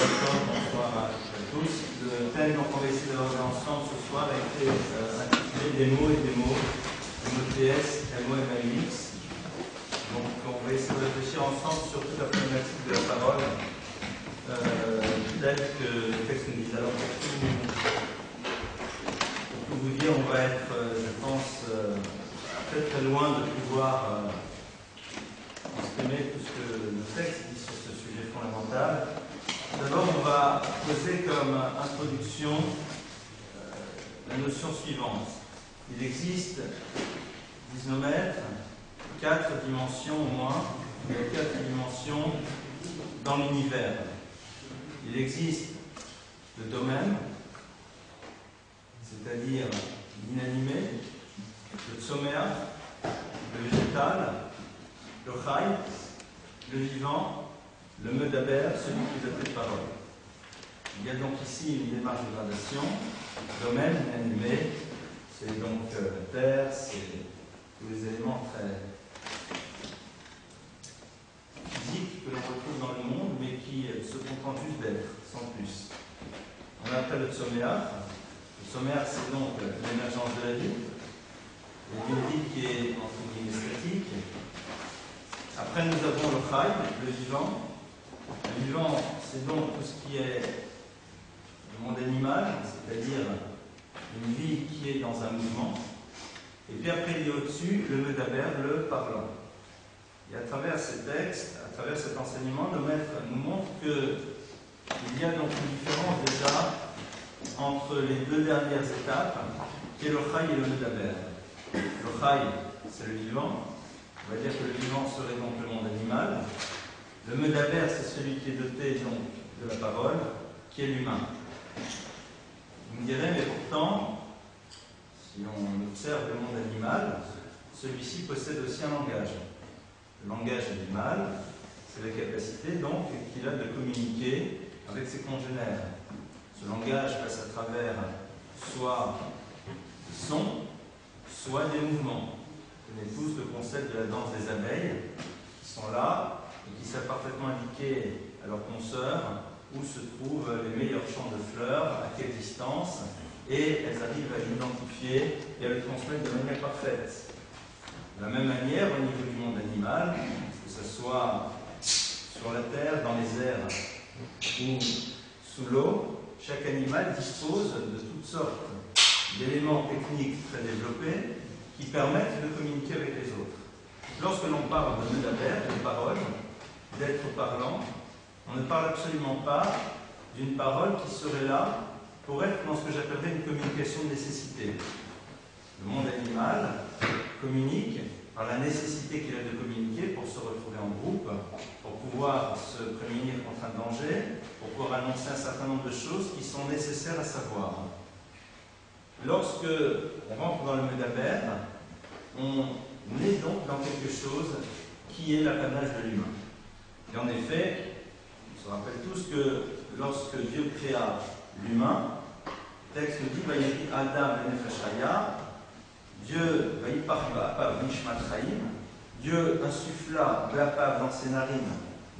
bonsoir à tous. Le thème dont on va essayer d'aborder ensemble ce soir a été intitulé Des mots et des mots, MOTS, MOMAX. Donc on va essayer de réfléchir ensemble sur toute la problématique de la parole, telle que le texte nous dit. Alors pour tout vous dire, on va être, je pense, très très loin de pouvoir exprimer tout ce que le texte dit sur ce sujet fondamental. D'abord, on va poser comme introduction la notion suivante. Il existe, disent nos maîtres, 4 dimensions au moins. Il y a 4 dimensions dans l'univers. Il existe le domaine, c'est-à-dire l'inanimé, le tsoméa, le végétal, le chai, le vivant, le medaber, celui qui est doté de parole. Il y a donc ici une démarche de gradation. Domaine, inanimé, c'est donc la terre, c'est tous les éléments très physiques que l'on retrouve dans le monde, mais qui se contentent juste d'être, sans plus. On a après le tsoméa. Le tsoméa, c'est donc l'émergence de la vie, et une vie qui est entre guillemets statique. Après, nous avons le chai, le vivant. Le vivant, c'est donc tout ce qui est le monde animal, c'est-à-dire une vie qui est dans un mouvement. Et puis après, il y a au-dessus le medaber, le parlant. Et à travers ces textes, à travers cet enseignement, nos maîtres nous montrent qu'il y a donc une différence déjà entre les 2 dernières étapes, qui est le chai et le medaber. Le chai, c'est le vivant. On va dire que le vivant serait donc le monde animal. Le medaber, c'est celui qui est doté donc de la parole, qui est l'humain. Vous me direz, mais pourtant, si on observe le monde animal, celui-ci possède aussi un langage. Le langage animal, c'est la capacité donc qu'il a de communiquer avec ses congénères. Ce langage passe à travers soit des sons, soit des mouvements. Vous connaissez tous le concept de la danse des abeilles, qui sont là et qui savent parfaitement indiquer à leurs consoeurs où se trouvent les meilleurs champs de fleurs, à quelle distance, et elles arrivent à l'identifier et à le transmettre de manière parfaite. De la même manière, au niveau du monde animal, que ce soit sur la terre, dans les airs ou sous l'eau, chaque animal dispose de toutes sortes d'éléments techniques très développés qui permettent de communiquer avec les autres. Lorsque l'on parle de medaber, de parole, d'être parlant, on ne parle absolument pas d'une parole qui serait là pour être dans ce que j'appellerais une communication de nécessité. Le monde animal communique par la nécessité qu'il a de communiquer pour se retrouver en groupe, pour pouvoir se prémunir contre un danger, pour pouvoir annoncer un certain nombre de choses qui sont nécessaires à savoir. Lorsque on rentre dans le medaber, on est donc dans quelque chose qui est l'apanage de l'humain. Et en effet, on se rappelle tous que lorsque Dieu créa l'humain, le texte nous dit Vayeri Adam benefesh chaya, Dieu Vayiparba nishmat chaim, Dieu insuffla dans ses narines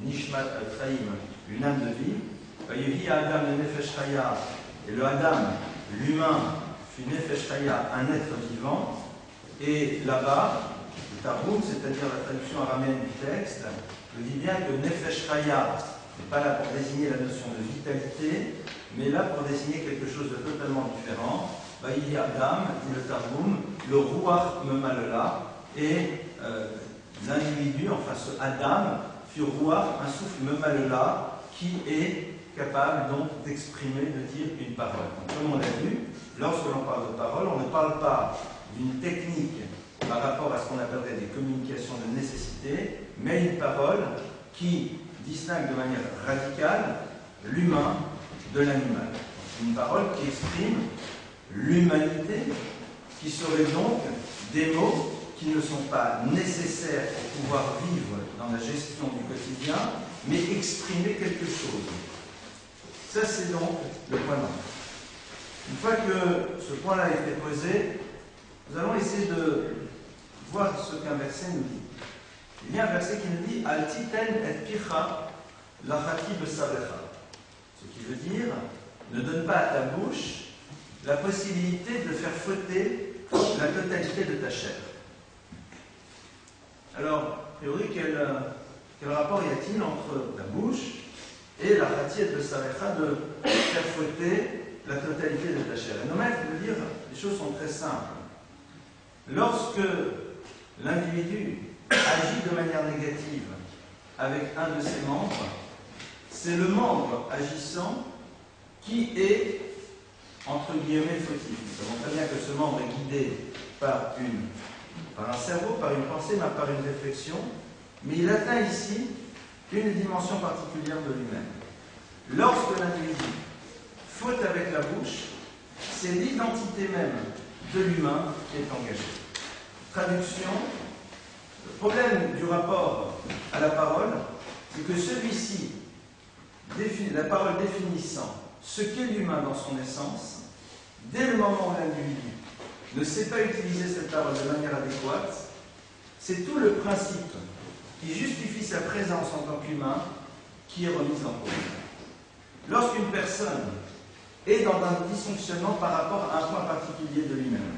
nishmat chaim, une âme de vie. Vayeri Adam benefesh chaya, et le Adam, l'humain, fut nefesh chaya, un être vivant. Et là-bas, le Targum, c'est-à-dire la traduction araméenne du texte, nous dit bien que Nefesh Chaya n'est pas là pour désigner la notion de vitalité, mais là pour désigner quelque chose de totalement différent. Vaïhi Adam, dit le Targum, le Ruach Memalela, et l'individu, enfin ce Adam, fut Ruach, un souffle Memalela, qui est capable donc d'exprimer, de dire une parole. Donc, comme on l'a vu, lorsque l'on parle de parole, on ne parle pas d'une technique par rapport à ce qu'on appellerait des communications de nécessité, mais une parole qui distingue de manière radicale l'humain de l'animal. Une parole qui exprime l'humanité, qui serait donc des mots qui ne sont pas nécessaires pour pouvoir vivre dans la gestion du quotidien, mais exprimer quelque chose. Ça, c'est donc le point d'entrée. Une fois que ce point-là a été posé, nous allons essayer de voir ce qu'un verset nous dit. Il y a un verset qui nous dit Al titen et picha lachati besarecha. Ce qui veut dire, ne donne pas à ta bouche la possibilité de faire fauter la totalité de ta chair. Alors, a priori, quel rapport y a-t-il entre la bouche et la Chatiet de Sarecha de faire fauter la totalité de ta chair? Et nos maîtres veulent dire, les choses sont très simples. Lorsque l'individu agit de manière négative avec un de ses membres, c'est le membre agissant qui est, entre guillemets, fautif. Nous savons très bien que ce membre est guidé par un cerveau, par une pensée, par une réflexion, mais il atteint ici une dimension particulière de lui-même. Lorsque l'individu faute avec la bouche, c'est l'identité même de l'humain qui est engagée. Traduction, le problème du rapport à la parole, c'est que celui-ci, la parole définissant ce qu'est l'humain dans son essence, dès le moment où l'individu ne sait pas utiliser cette parole de manière adéquate, c'est tout le principe qui justifie sa présence en tant qu'humain qui est remis en cause. Lorsqu'une personne est dans un dysfonctionnement par rapport à un point particulier de lui-même,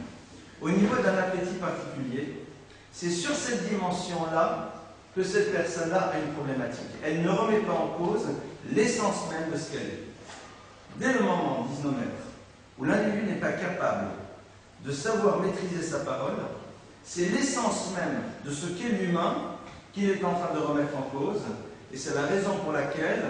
au niveau d'un appétit particulier, c'est sur cette dimension-là que cette personne-là a une problématique. Elle ne remet pas en cause l'essence même de ce qu'elle est. Dès le moment, disent nos maîtres, où l'individu n'est pas capable de savoir maîtriser sa parole, c'est l'essence même de ce qu'est l'humain qu'il est en train de remettre en cause, et c'est la raison pour laquelle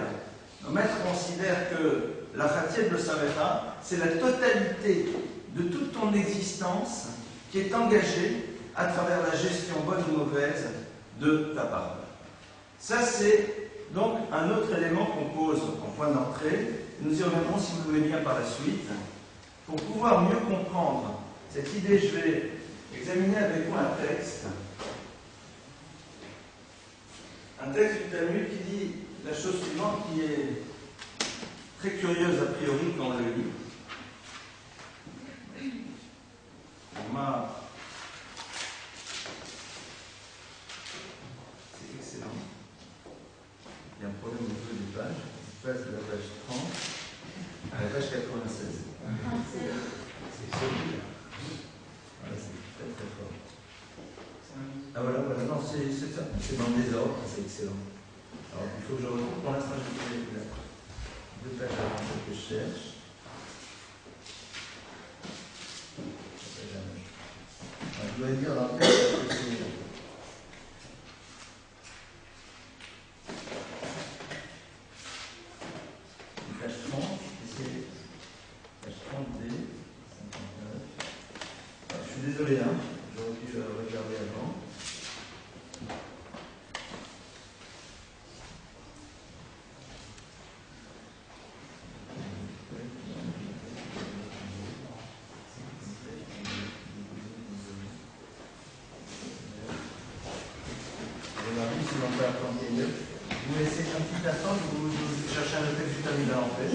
nos maîtres considèrent que la Chatiet de Sarecha, c'est la totalité de toute ton existence qui est engagée à travers la gestion bonne ou mauvaise de ta parole. Ça, c'est donc un autre élément qu'on pose en point d'entrée. Nous y reviendrons, si vous voulez bien, par la suite. Pour pouvoir mieux comprendre cette idée, je vais examiner avec vous un texte du Talmud qui dit la chose suivante, qui est très curieuse a priori quand on le lit. C'est excellent. Il y a un problème au niveau des pages. Je passe de la page 30 à la page 96. C'est solide. Voilà, c'est très très fort. Ah voilà, non, c'est ça. C'est dans le désordre, c'est excellent. Alors il faut que je retrouve. Pour l'instant, je vais vous la deux pages avant ce que je cherche. Je dois dire dans le texte que c'est. Page 30, c'est page 30D, 59. Alors, je suis désolé, hein, j'aurais dû regarder avant. Vous laissez un petit instant, vous cherchez un texte du Talmud en fait.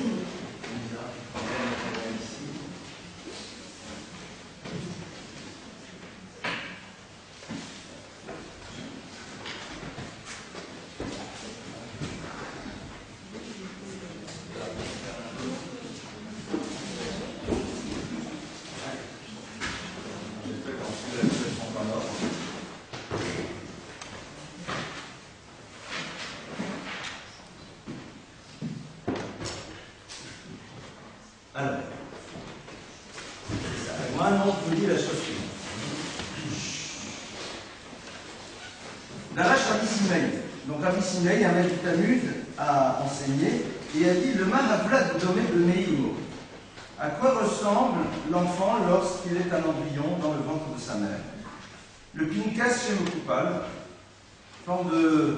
Alors, maintenant, je vous dis la chose suivante. La Rabbi Simei, donc Rabbi Simei, un maître du Talmud, a enseigné et a dit le Mahavla de Domé de Meimo. À quoi ressemble l'enfant lorsqu'il est un embryon dans le ventre de sa mère? Le Pinkas chez Mokupal, forme de.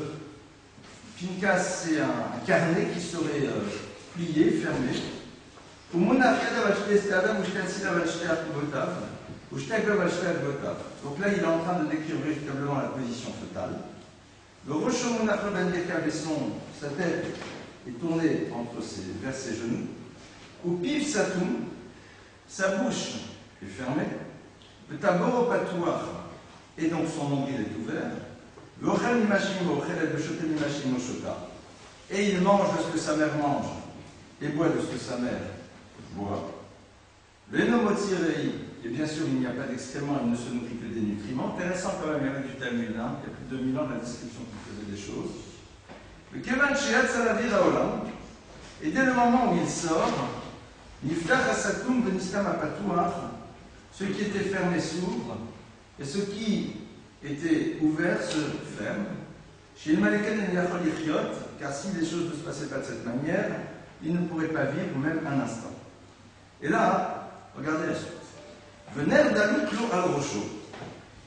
Pinkas, c'est un carnet qui serait plié, fermé. Donc là, il est en train de décrire véritablement la position fœtale. Le sa tête est tournée vers ses genoux. Ou piv satum, sa bouche est fermée. Le tabor patouar, et donc son nombril est ouvert. Et il mange de ce que sa mère mange. et boit de ce que sa mère boit. Le nomotirei, et bien sûr il n'y a pas d'excréments, il ne se nourrit que des nutriments. Intéressant quand même, il y avait du Talmud, hein, il y a plus de 2000 ans la description qui faisait des choses. Le Kevan Shehat Salavir Haolam, et dès le moment où il sort, Niftach Asatum Venistam Apatuach, ce qui était fermé s'ouvre, et ce qui était ouvert se ferme. Chez le Maleken et Yachol Yichiot, car si les choses ne se passaient pas de cette manière, il ne pourrait pas vivre même un instant. Et là, regardez la suite. Vener Daluk Lo Al Rocho.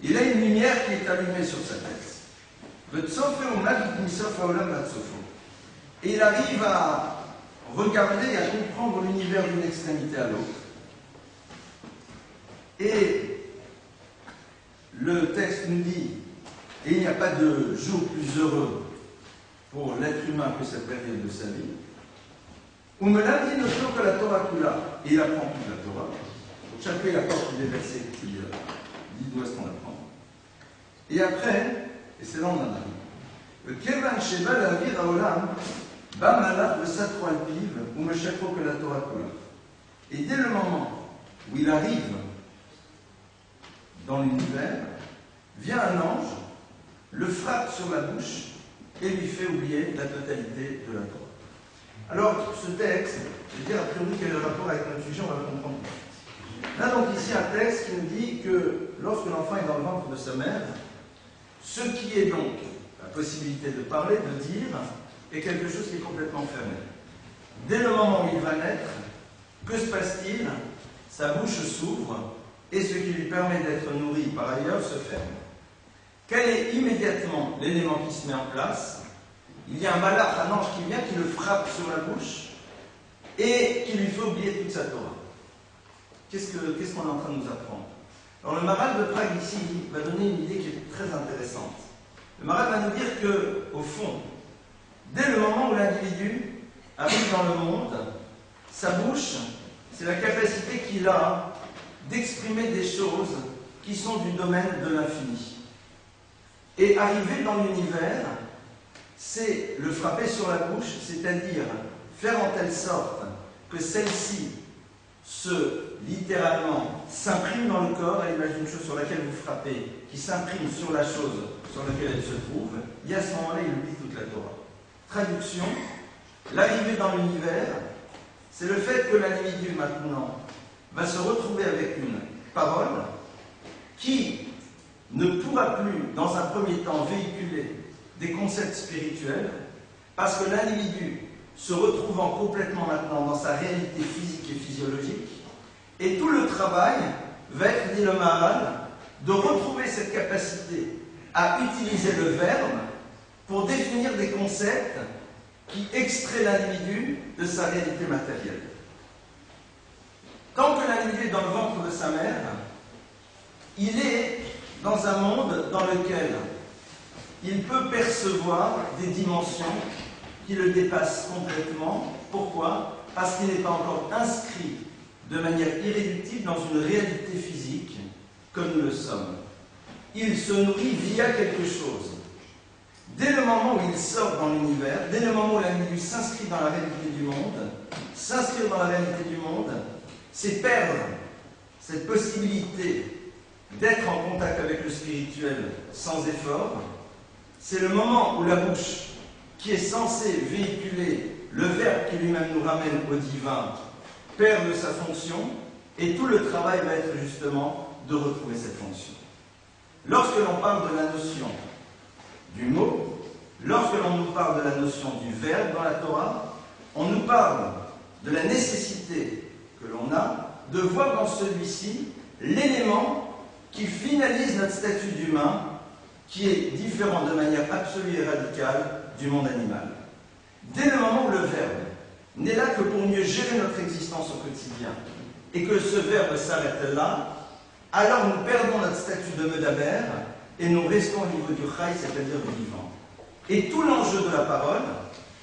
Il a une lumière qui est allumée sur sa tête. Et il arrive à regarder et à comprendre l'univers d'une extrémité à l'autre. Et le texte nous dit, et il n'y a pas de jour plus heureux pour l'être humain que cette période de sa vie. Ou me l'a dit notre que la Torah kula, et il apprend toute la Torah. Donc chacun il apporte des versets qui dit d'où est-ce qu'on apprend. Et après, et c'est là où on en arrive. Le Kevan Sheba la Vir Haolam, Ba Malach le Satro Alpiv, ou me chakro que la Torah kula. Et dès le moment où il arrive dans l'univers, vient un ange, le frappe sur la bouche et lui fait oublier la totalité de la Torah. Alors, ce texte, je veux dire a priori quel est le rapport avec notre sujet, on va le comprendre. Là, donc, ici, un texte qui nous dit que lorsque l'enfant est dans le ventre de sa mère, ce qui est donc la possibilité de parler, de dire, est quelque chose qui est complètement fermé. Dès le moment où il va naître, que se passe-t-il? Sa bouche s'ouvre et ce qui lui permet d'être nourri par ailleurs se ferme. Quel est immédiatement l'élément qui se met en place? Il y a un malach, un ange qui vient, qui le frappe sur la bouche et qui lui fait oublier toute sa Torah. Qu'est-ce qu'on est en train de nous apprendre? Alors le Maharal de Prague ici va donner une idée qui est très intéressante. Le Maharal va nous dire que, au fond, dès le moment où l'individu arrive dans le monde, sa bouche, c'est la capacité qu'il a d'exprimer des choses qui sont du domaine de l'infini. Et arriver dans l'univers, c'est le frapper sur la bouche, c'est-à-dire faire en telle sorte que celle-ci littéralement s'imprime dans le corps, à l'image d'une chose sur laquelle vous frappez, qui s'imprime sur la chose sur laquelle elle se trouve, et à ce moment-là, il oublie toute la Torah. Traduction, l'arrivée dans l'univers, c'est le fait que l'individu maintenant va se retrouver avec une parole qui ne pourra plus, dans un premier temps, véhiculer des concepts spirituels, parce que l'individu, se retrouvant complètement maintenant dans sa réalité physique et physiologique, et tout le travail va être, dit le Maharal, de retrouver cette capacité à utiliser le verbe pour définir des concepts qui extraient l'individu de sa réalité matérielle. Tant que l'individu est dans le ventre de sa mère, il est dans un monde dans lequel il peut percevoir des dimensions qui le dépassent complètement. Pourquoi? Parce qu'il n'est pas encore inscrit de manière irréductible dans une réalité physique comme nous le sommes. Il se nourrit via quelque chose. Dès le moment où il sort dans l'univers, dès le moment où l'individu s'inscrit dans la réalité du monde, s'inscrire dans la réalité du monde, c'est perdre cette possibilité d'être en contact avec le spirituel sans effort. C'est le moment où la bouche, qui est censée véhiculer le verbe qui lui-même nous ramène au divin, perd de sa fonction, et tout le travail va être justement de retrouver cette fonction. Lorsque l'on parle de la notion du mot, lorsque l'on nous parle de la notion du verbe dans la Torah, on nous parle de la nécessité que l'on a de voir dans celui-ci l'élément qui finalise notre statut d'humain, qui est différent de manière absolue et radicale du monde animal. Dès le moment où le verbe n'est là que pour mieux gérer notre existence au quotidien, et que ce verbe s'arrête là, alors nous perdons notre statut de Medaber, et nous restons au niveau du Chai, c'est-à-dire du vivant. Et tout l'enjeu de la parole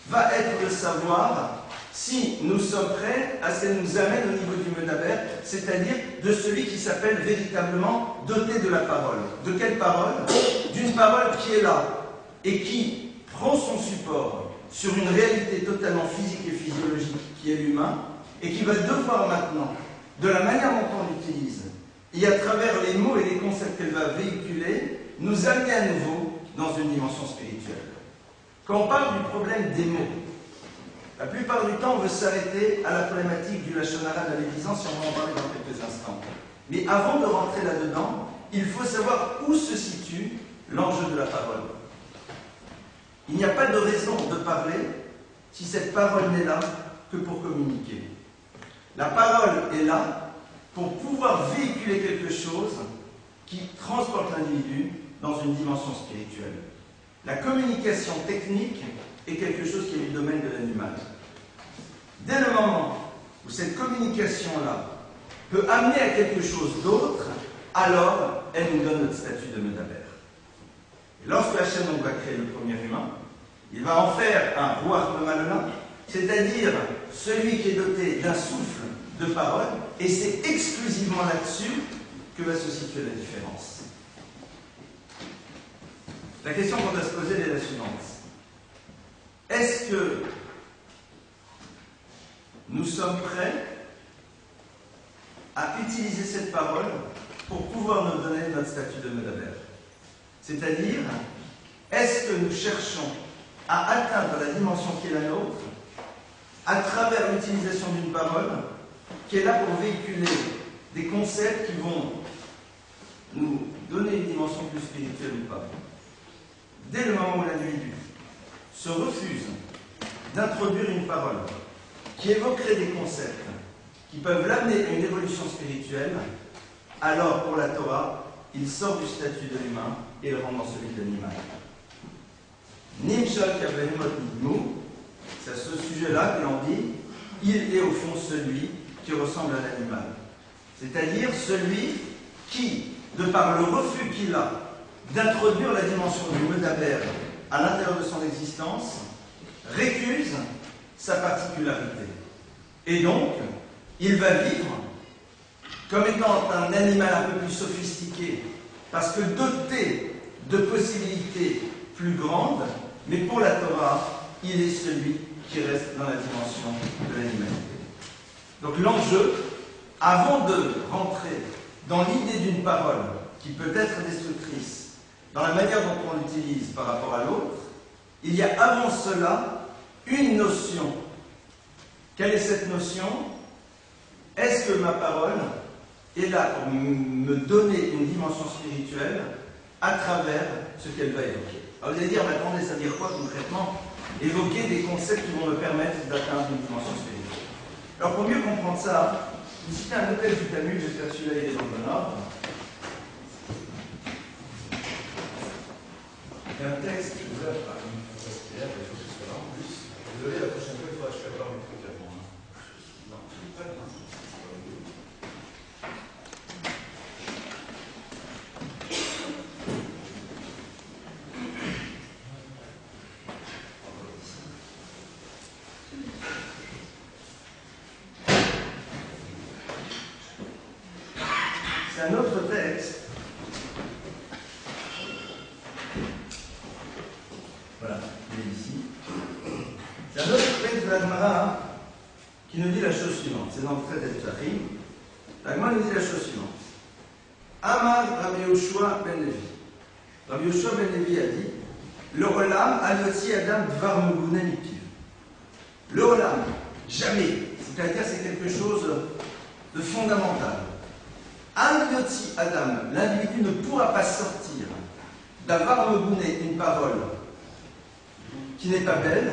va être de savoir si nous sommes prêts à ce qu'elle nous amène au niveau du Medaber, c'est-à-dire de celui qui s'appelle véritablement doté de la parole. De quelle parole? D'une parole qui est là, et qui prend son support sur une réalité totalement physique et physiologique qui est l'humain, et qui va devoir maintenant, de la manière dont on l'utilise, et à travers les mots et les concepts qu'elle va véhiculer, nous amener à nouveau dans une dimension spirituelle. Quand on parle du problème des mots, la plupart du temps on veut s'arrêter à la problématique du lachon hara de la médisance, et on va en parler dans quelques instants. Mais avant de rentrer là-dedans, il faut savoir où se situe l'enjeu de la parole. Il n'y a pas de raison de parler si cette parole n'est là que pour communiquer. La parole est là pour pouvoir véhiculer quelque chose qui transporte l'individu dans une dimension spirituelle. La communication technique est quelque chose qui est du domaine de l'animal. Dès le moment où cette communication-là peut amener à quelque chose d'autre, alors elle nous donne notre statut de Medaber. Et lorsque Hachem va créer le premier humain, il va en faire un roi malin, c'est-à-dire celui qui est doté d'un souffle de parole, et c'est exclusivement là-dessus que va se situer la différence. La question qu'on doit se poser est la suivante. Est-ce que nous sommes prêts à utiliser cette parole pour pouvoir nous donner notre statut de Medaber? C'est-à-dire, est-ce que nous cherchons à atteindre la dimension qui est la nôtre à travers l'utilisation d'une parole qui est là pour véhiculer des concepts qui vont nous donner une dimension plus spirituelle ou pas? Dès le moment où l'individu se refuse d'introduire une parole qui évoquerait des concepts qui peuvent l'amener à une évolution spirituelle, alors pour la Torah, il sort du statut de l'humain et le rend dans celui de l'animal. Nimshal Kavehemot Nidmou, c'est à ce sujet-là que l'on dit, il est au fond celui qui ressemble à l'animal. C'est-à-dire celui qui, de par le refus qu'il a d'introduire la dimension du Medaber à l'intérieur de son existence, récuse sa particularité. Et donc, il va vivre comme étant un animal un peu plus sophistiqué, parce que doté de possibilités plus grandes, mais pour la Torah, il est celui qui reste dans la dimension de l'animalité. Donc l'enjeu, avant de rentrer dans l'idée d'une parole qui peut être destructrice, dans la manière dont on l'utilise par rapport à l'autre, il y a avant cela une notion. Quelle est cette notion? Est-ce que ma parole est là pour me donner une dimension spirituelle à travers ce qu'elle va évoquer? Alors vous allez dire, mais attendez, ça veut dire quoi concrètement? Évoquer des concepts qui vont me permettre d'atteindre une dimension spirituelle. Alors pour mieux comprendre ça, vous citez un autre texte du Talmud, j'espère que celui-là il est dans le bon ordre. Il y a un texte que vous avez par une Pierre, il faut que ce soit là en plus. Désolé, la prochaine fois, il faudra que je prépare mes trucs avant. Non, pas bien. C'est un autre texte. Voilà, il est ici. C'est un autre texte de la Gemara qui nous dit la chose suivante. C'est dans le traité de Tachim. La Gemara nous dit la chose suivante. Amar Rabbi Yoshua ben Levi. Rabbi Yoshua ben Levi a dit le Olam al-Yotzi Adam Dvar Mugune Mipiv. Le Olam, jamais. C'est-à-dire c'est quelque chose de fondamental. Al-Yotzi Adam, l'individu ne pourra pas sortir d'avoir Mugune une parole qui n'est pas belle,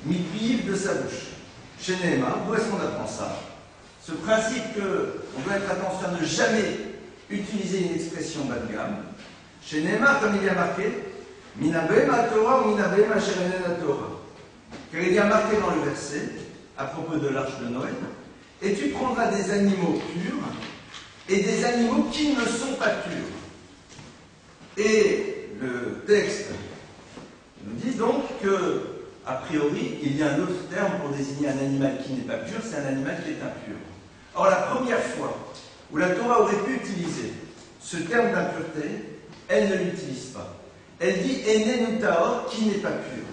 mipiv de sa bouche. Chez Nehema, où est-ce qu'on apprend ça? Ce principe qu'on doit être attention à ne jamais utiliser une expression bas de gamme. Chez Nehema, comme il y a marqué, Minabema Torah ou Minabema Sherenena Torah. Car il y a marqué dans le verset, à propos de l'arche de Noël, et tu prendras des animaux purs et des animaux qui ne sont pas purs. Et le texte nous dit donc que, a priori, il y a un autre terme pour désigner un animal qui n'est pas pur, c'est un animal qui est impur. Or, la première fois où la Torah aurait pu utiliser ce terme d'impureté, elle ne l'utilise pas. Elle dit Enenu Taor, qui n'est pas pur.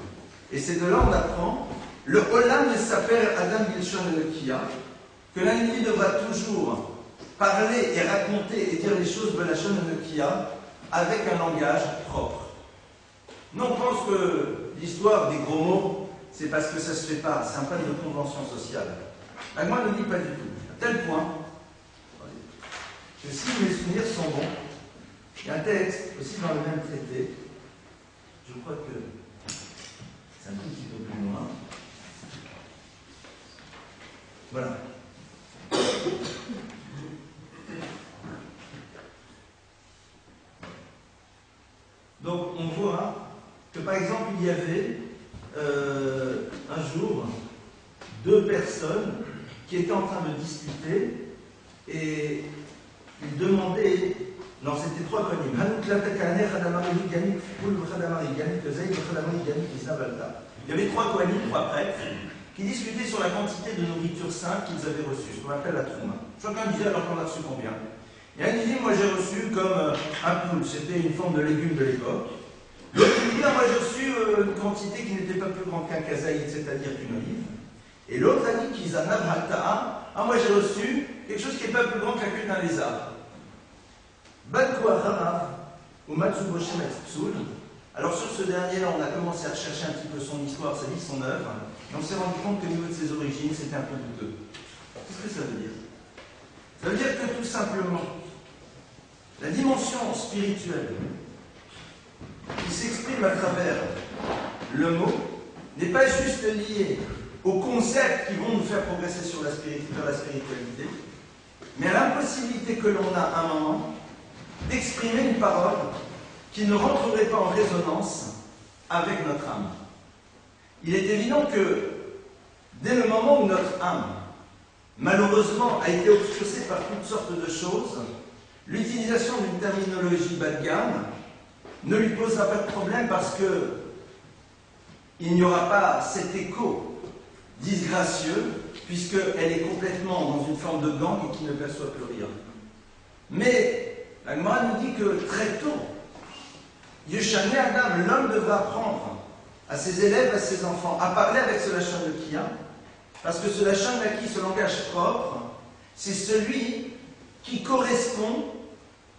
Et c'est de là on apprend le Olam Yesaper Adam Bilshon Elokia, que l'individu devra toujours parler et raconter et dire les choses Belashon Elokia avec un langage propre. Non, on pense que l'histoire des gros mots, c'est parce que ça ne se fait pas, c'est un pas de convention sociale. Moi, ne dit pas du tout. À tel point que si mes souvenirs sont bons, il y a un texte aussi dans le même traité, je crois que c'est un tout petit peu plus loin. Voilà. Donc on voit que par exemple il y avait un jour 2 personnes qui étaient en train de discuter et ils demandaient, non c'était 3 conymes, il y avait 3 conymes, 3 prêtres, qui discutaient sur la quantité de nourriture sainte qu'ils avaient reçue, ce qu'on appelle la trouma. Chacun disait alors qu'on a reçu combien. Et un disait, moi j'ai reçu comme un poule, c'était une forme de légume de l'époque. L'autre dit, moi j'ai reçu une quantité qui n'était pas plus grande qu'un kazaïd, c'est-à-dire qu'une olive. Et l'autre a dit qu'ils en avaient moi j'ai reçu quelque chose qui n'est pas plus grand qu'un queue d'un lézard. Badkoua Rarav, ou Matsuboshem Etsul. Alors sur ce dernier-là, on a commencé à rechercher un petit peu son histoire, sa vie, son œuvre, et on s'est rendu compte qu'au niveau de ses origines, c'était un peu douteux. Qu'est-ce que ça veut dire? Ça veut dire que tout simplement, la dimension spirituelle qui s'exprime à travers le mot n'est pas juste liée aux concepts qui vont nous faire progresser vers la spiritualité, mais à l'impossibilité que l'on a à un moment d'exprimer une parole qui ne rentrerait pas en résonance avec notre âme. Il est évident que dès le moment où notre âme, malheureusement, a été obscurcie par toutes sortes de choses, l'utilisation d'une terminologie bas de gamme ne lui posera pas de problème parce que il n'y aura pas cet écho disgracieux puisqu'elle est complètement dans une forme de gang et qui ne perçoit plus rien. Mais la Gemara nous dit que très tôt, Yeshane Adam, l'homme devra apprendre à ses élèves, à ses enfants, à parler avec ce Lachon Elokia, parce que ce Lachon Elokia, ce langage propre, c'est celui qui correspond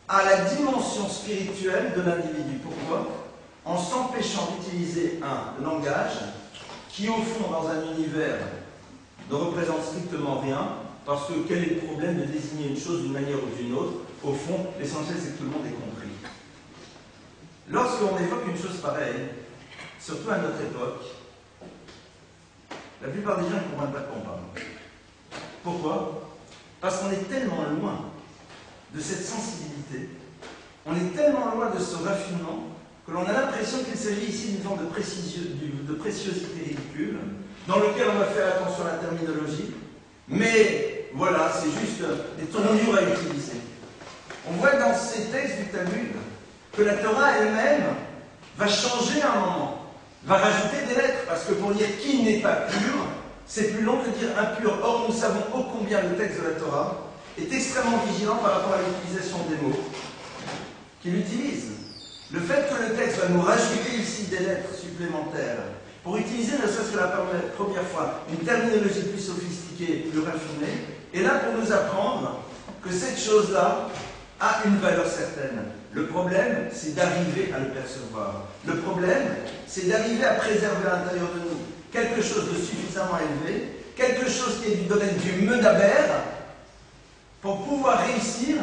à la dimension spirituelle de l'individu. Pourquoi? En s'empêchant d'utiliser un langage qui, au fond, dans un univers, ne représente strictement rien, parce que quel est le problème de désigner une chose d'une manière ou d'une autre? Au fond, l'essentiel, c'est que tout le monde ait compris. Lorsqu'on évoque une chose pareille, surtout à notre époque, la plupart des gens ne comprennent pas de quoi on parle. Pourquoi? Parce qu'on est tellement loin de cette sensibilité, on est tellement loin de ce raffinement, que l'on a l'impression qu'il s'agit ici d'une forme de préciosité ridicule, dans lequel on va faire attention à la terminologie, mais voilà, c'est juste des tournures à utiliser. On voit dans ces textes du Talmud que la Torah elle-même va changer à un moment, va rajouter des lettres, parce que pour dire qui n'est pas pur, c'est plus long que dire impur. Or, nous savons ô combien le texte de la Torah est extrêmement vigilant par rapport à l'utilisation des mots qu'il utilise. Le fait que le texte va nous rajouter ici des lettres supplémentaires pour utiliser, ne serait-ce que la première fois, une terminologie plus sophistiquée, plus raffinée, est là pour nous apprendre que cette chose-là a une valeur certaine. Le problème, c'est d'arriver à le percevoir. Le problème, c'est d'arriver à préserver à l'intérieur de nous quelque chose de suffisamment élevé, quelque chose qui est du domaine du medaber, pour pouvoir réussir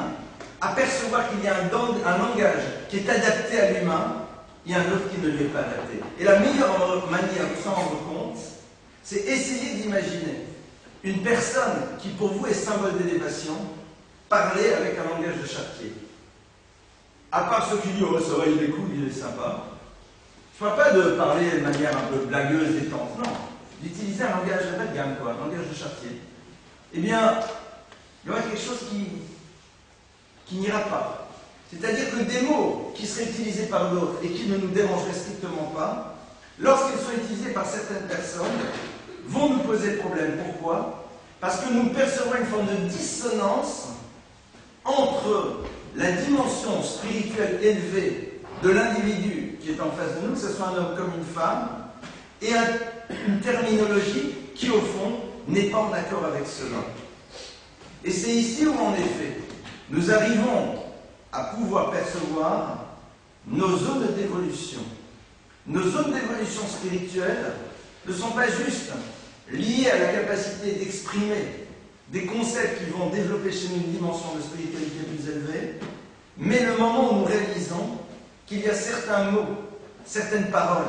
à percevoir qu'il y a un langage qui est adapté à l'humain et un autre qui ne lui est pas adapté. Et la meilleure manière de s'en rendre compte, c'est essayer d'imaginer une personne qui pour vous est symbole d'élévation, parler avec un langage de charretier. À part ceux qui disent « oh ça va, il est cool, il est sympa », je ne parle pas de parler de manière un peu blagueuse, détente, non. D'utiliser un langage de bas de gamme, quoi, un langage de charretier. Eh bien, il y aura quelque chose qui n'ira pas. C'est-à-dire que des mots qui seraient utilisés par d'autres et qui ne nous dérangeraient strictement pas, lorsqu'ils sont utilisés par certaines personnes, vont nous poser problème. Pourquoi? Parce que nous percevons une forme de dissonance entre la dimension spirituelle élevée de l'individu qui est en face de nous, que ce soit un homme comme une femme, et une terminologie qui, au fond, n'est pas en accord avec cela. Et c'est ici où, en effet, nous arrivons à pouvoir percevoir nos zones d'évolution. Nos zones d'évolution spirituelle ne sont pas juste liées à la capacité d'exprimer des concepts qui vont développer chez nous une dimension de spiritualité plus élevée, mais le moment où nous réalisons qu'il y a certains mots, certaines paroles,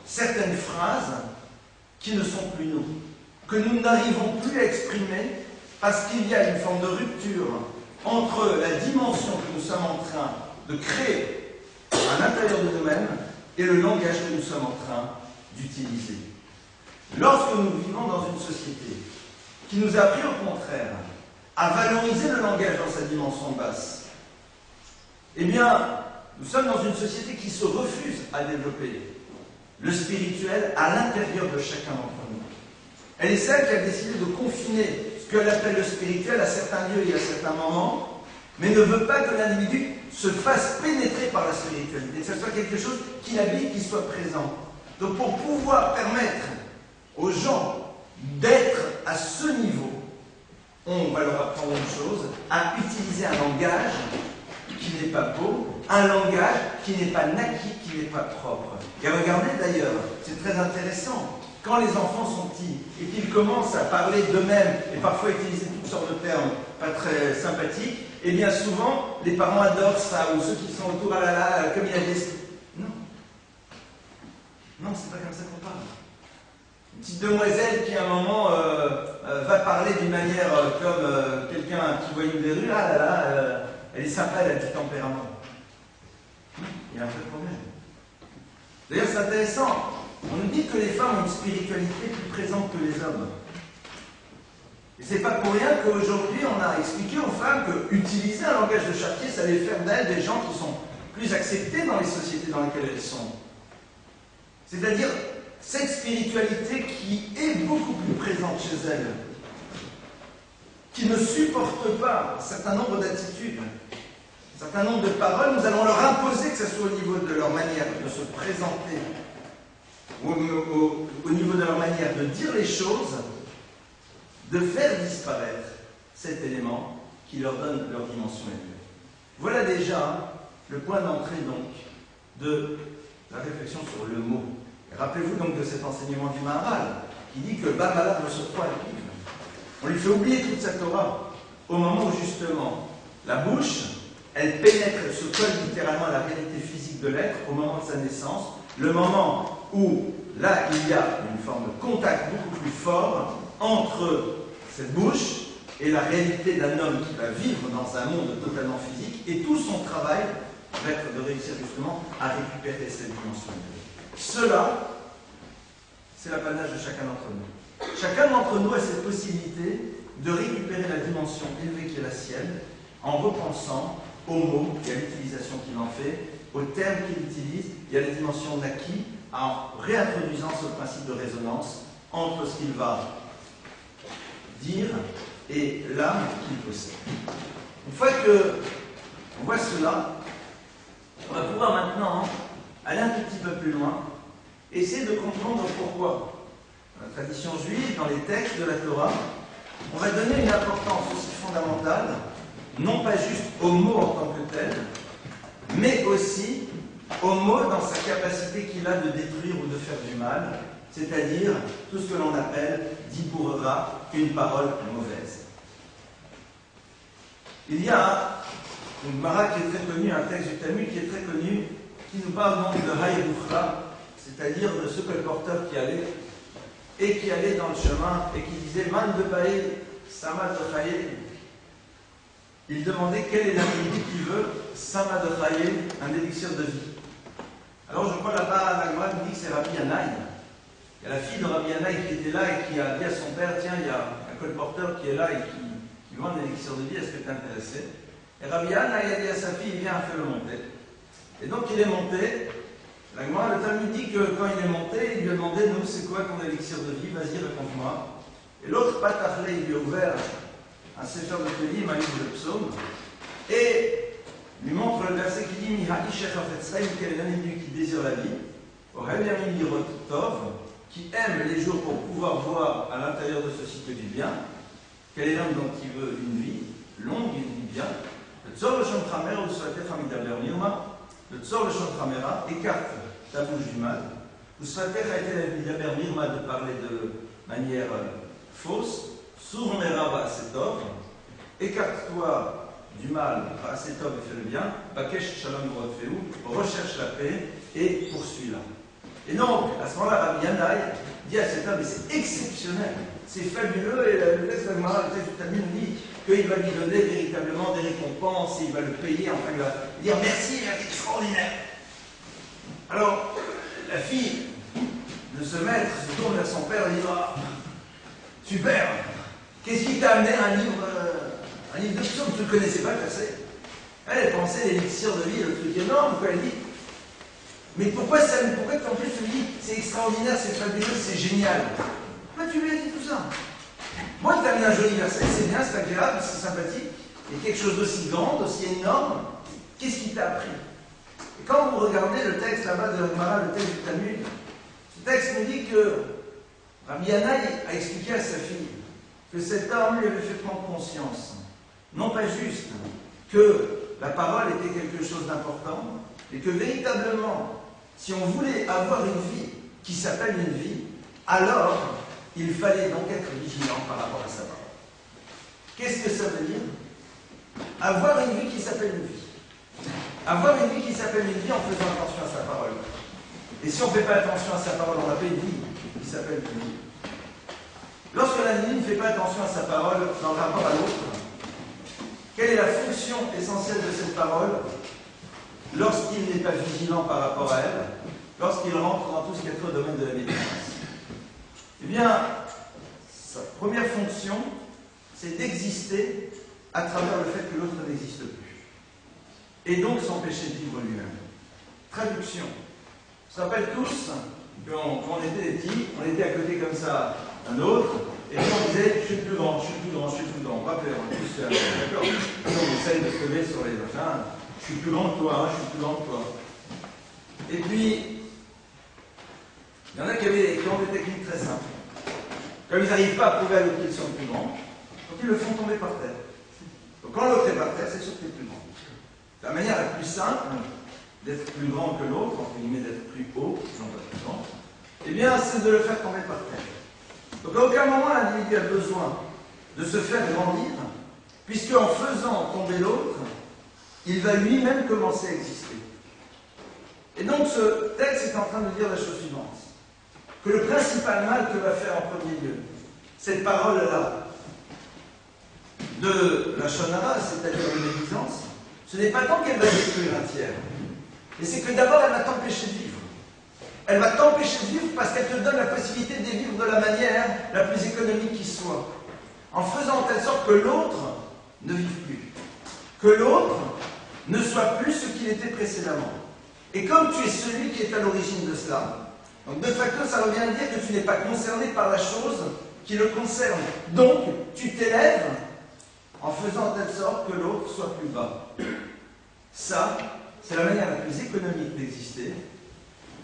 certaines phrases qui ne sont plus nous, que nous n'arrivons plus à exprimer parce qu'il y a une forme de rupture entre la dimension que nous sommes en train de créer à l'intérieur de nous-mêmes et le langage que nous sommes en train d'utiliser. Lorsque nous vivons dans une société qui nous a appris au contraire à valoriser le langage dans sa dimension basse, eh bien, nous sommes dans une société qui se refuse à développer le spirituel à l'intérieur de chacun d'entre nous. Elle est celle qui a décidé de confiner ce qu'elle appelle le spirituel à certains lieux et à certains moments, mais ne veut pas que l'individu se fasse pénétrer par la spiritualité, que ce soit quelque chose qui l'habite, qui soit présent. Donc pour pouvoir permettre aux gens d'être à ce niveau, on va leur apprendre une chose, à utiliser un langage qui n'est pas beau, un langage qui n'est pas naquit, qui n'est pas propre. Et regardez d'ailleurs, c'est très intéressant, quand les enfants sont petits et qu'ils commencent à parler d'eux-mêmes et parfois utiliser toutes sortes de termes pas très sympathiques, eh bien souvent, les parents adorent ça, ou ceux qui sont autour, ah là là, comme il a dit. Non. Non, c'est pas comme ça qu'on parle. Une petite demoiselle qui à un moment va parler d'une manière comme quelqu'un qui voit une verrue, ah là là, elle est sympa, elle a du tempérament. Il y a un vrai problème. D'ailleurs, c'est intéressant. On nous dit que les femmes ont une spiritualité plus présente que les hommes. Et c'est pas pour rien qu'aujourd'hui, on a expliqué aux femmes que utiliser un langage de chartier, ça allait faire d'elles des gens qui sont plus acceptés dans les sociétés dans lesquelles elles sont. C'est-à-dire cette spiritualité qui est beaucoup plus présente chez elles, qui ne supporte pas un certain nombre d'attitudes, un certain nombre de paroles, nous allons leur imposer que ce soit au niveau de leur manière de se présenter, au niveau de leur manière de dire les choses, de faire disparaître cet élément qui leur donne leur dimension élevée. Voilà déjà le point d'entrée donc de la réflexion sur le mot. Rappelez-vous donc de cet enseignement du Maharal qui dit que Bamala ne se croit à vivre. On lui fait oublier toute sa Torah au moment où justement la bouche, elle pénètre, elle se colle littéralement à la réalité physique de l'être au moment de sa naissance, le moment où là il y a une forme de contact beaucoup plus fort entre cette bouche et la réalité d'un homme qui va vivre dans un monde totalement physique, et tout son travail va être de réussir justement à récupérer cette dimension. Cela, c'est l'apanage de chacun d'entre nous. Chacun d'entre nous a cette possibilité de récupérer la dimension élevée qui est la sienne en repensant aux mots et à l'utilisation qu'il en fait, aux termes qu'il utilise et à la dimension naquis, en réintroduisant ce principe de résonance entre ce qu'il va dire et l'âme qu'il possède. Une fois que on voit cela, on va pouvoir maintenant aller un tout petit peu plus loin et essayer de comprendre pourquoi. Dans la tradition juive, dans les textes de la Torah, on va donner une importance aussi fondamentale, non pas juste au mot en tant que tel, mais aussi au mot dans sa capacité qu'il a de détruire ou de faire du mal, c'est-à-dire tout ce que l'on appelle dibourra, une parole mauvaise. Il y a une Gemara qui est très connue, un texte du Talmud qui est très connu, qui nous parle donc de Hayruchra, c'est-à-dire de ce colporteur qui allait dans le chemin et qui disait Man de Baï, Sama de Chaye. Il demandait quel est l'individu qui veut Sama de Chaye, un élixir de vie. Alors je crois là-bas, la Gemara nous dit que c'est Rabbi Yanaï. Il y a la fille de Rabbi Yanaï qui était là et qui a dit à son père tiens, il y a un colporteur qui est là et qui vend un élixir de vie, est-ce que tu es intéressé? Et Rabbi Yanaï a dit à sa fille viens, fais-le monter. Et donc il est monté. La Gemara, le Talmud dit que quand il est monté, il lui a demandé nous, c'est quoi ton élixir de vie? Vas-y, réponds-moi. Et l'autre, Patachlé, il lui a ouvert un sefer de Télim, un livre de psaume, et lui montre le verset qui dit Mihaï Shechafetzreim, quel est l'individu qui désire la vie, Orel Yamin Lirot Tov, qui aime les jours pour pouvoir voir à l'intérieur de ceci que du bien. Quel est l'homme donc qui veut une vie longue et une vie bien? Le Tzor le Shontramer ou Svater Hamidaber Mirma. Le Tzor le Shontramer écarte ta bouche du mal. Ou Svater a été Hamidaber Mirma de parler de manière fausse. Sourmera va Asetov. Écarte-toi du mal, va Asetov et fais le bien. Bakesh Shalom Rodfeu. Recherche la paix et poursuis-la. Et donc, à ce moment-là, Rabbi Yannai dit à cet homme, mais c'est exceptionnel, c'est fabuleux, et le texte d'Agmara, le texte du Talmud dit qu'il va lui donner véritablement des récompenses, et il va le payer, enfin il va dire merci, c'est extraordinaire. Alors, la fille de ce maître se tourne vers son père et dit, ah, super, qu'est-ce qui t'a amené un livre de psaumes, tu ne le connaissais pas, cassé. Elle pensait l'élixir de vie, le truc énorme, quoi, elle dit. Mais pourquoi en plus tu me dis c'est extraordinaire, c'est fabuleux, c'est génial? Pourquoi tu lui as dit tout ça? Moi, tu as mis un joli verset, c'est bien, c'est agréable, c'est sympathique, et quelque chose d'aussi grand, d'aussi énorme, qu'est-ce qui t'a appris? Et quand vous regardez le texte là-bas de Gemara, le texte du Talmud, ce texte nous dit que Rabbi Yannai a expliqué à sa fille que cet homme lui avait fait prendre conscience, non pas juste que la parole était quelque chose d'important, et que véritablement, si on voulait avoir une vie qui s'appelle une vie, alors il fallait donc être vigilant par rapport à sa parole. Qu'est-ce que ça veut dire? Avoir une vie qui s'appelle une vie. Avoir une vie qui s'appelle une vie en faisant attention à sa parole. Et si on ne fait pas attention à sa parole, on n'a pas une vie qui s'appelle une vie. Lorsque l'individu ne fait pas attention à sa parole dans le rapport à l'autre, quelle est la fonction essentielle de cette parole lorsqu'il n'est pas vigilant par rapport à elle, lorsqu'il rentre dans tout ce qui est au domaine de la médisance? Eh bien, sa première fonction, c'est d'exister à travers le fait que l'autre n'existe plus. Et donc s'empêcher de vivre lui-même. Traduction. On se rappelle tous quand on était petits, on était à côté comme ça d'un autre, et puis on disait je suis le plus grand, je suis le plus grand, je suis le plus grand. On va faire, on est tous d'accord. On essaye de se lever sur les machins. Je suis plus grand que toi, hein, je suis plus grand que toi. Et puis, il y en a qui ont des techniques très simples. Comme ils n'arrivent pas à prouver à l'autre qu'ils sont plus grands, donc ils le font tomber par terre. Donc quand l'autre est par terre, c'est sûr qu'il est plus grand. La manière la plus simple d'être plus grand que l'autre, entre guillemets d'être plus haut, non pas plus grand, eh bien c'est de le faire tomber par terre. Donc à aucun moment l'individu a besoin de se faire grandir, puisque en faisant tomber l'autre, il va lui-même commencer à exister. Et donc ce texte est en train de dire la chose suivante, que le principal mal que va faire en premier lieu cette parole-là de la shonara, c'est-à-dire de médisance, ce n'est pas tant qu'elle va détruire un tiers, mais c'est que d'abord elle va t'empêcher de vivre. Elle va t'empêcher de vivre parce qu'elle te donne la possibilité de vivre de la manière la plus économique qui soit, en faisant en telle sorte que l'autre ne vive plus, que l'autre ne soit plus ce qu'il était précédemment. Et comme tu es celui qui est à l'origine de cela, donc de facto ça revient à dire que tu n'es pas concerné par la chose qui le concerne. Donc tu t'élèves en faisant en telle sorte que l'autre soit plus bas. Ça, c'est la manière la plus économique d'exister,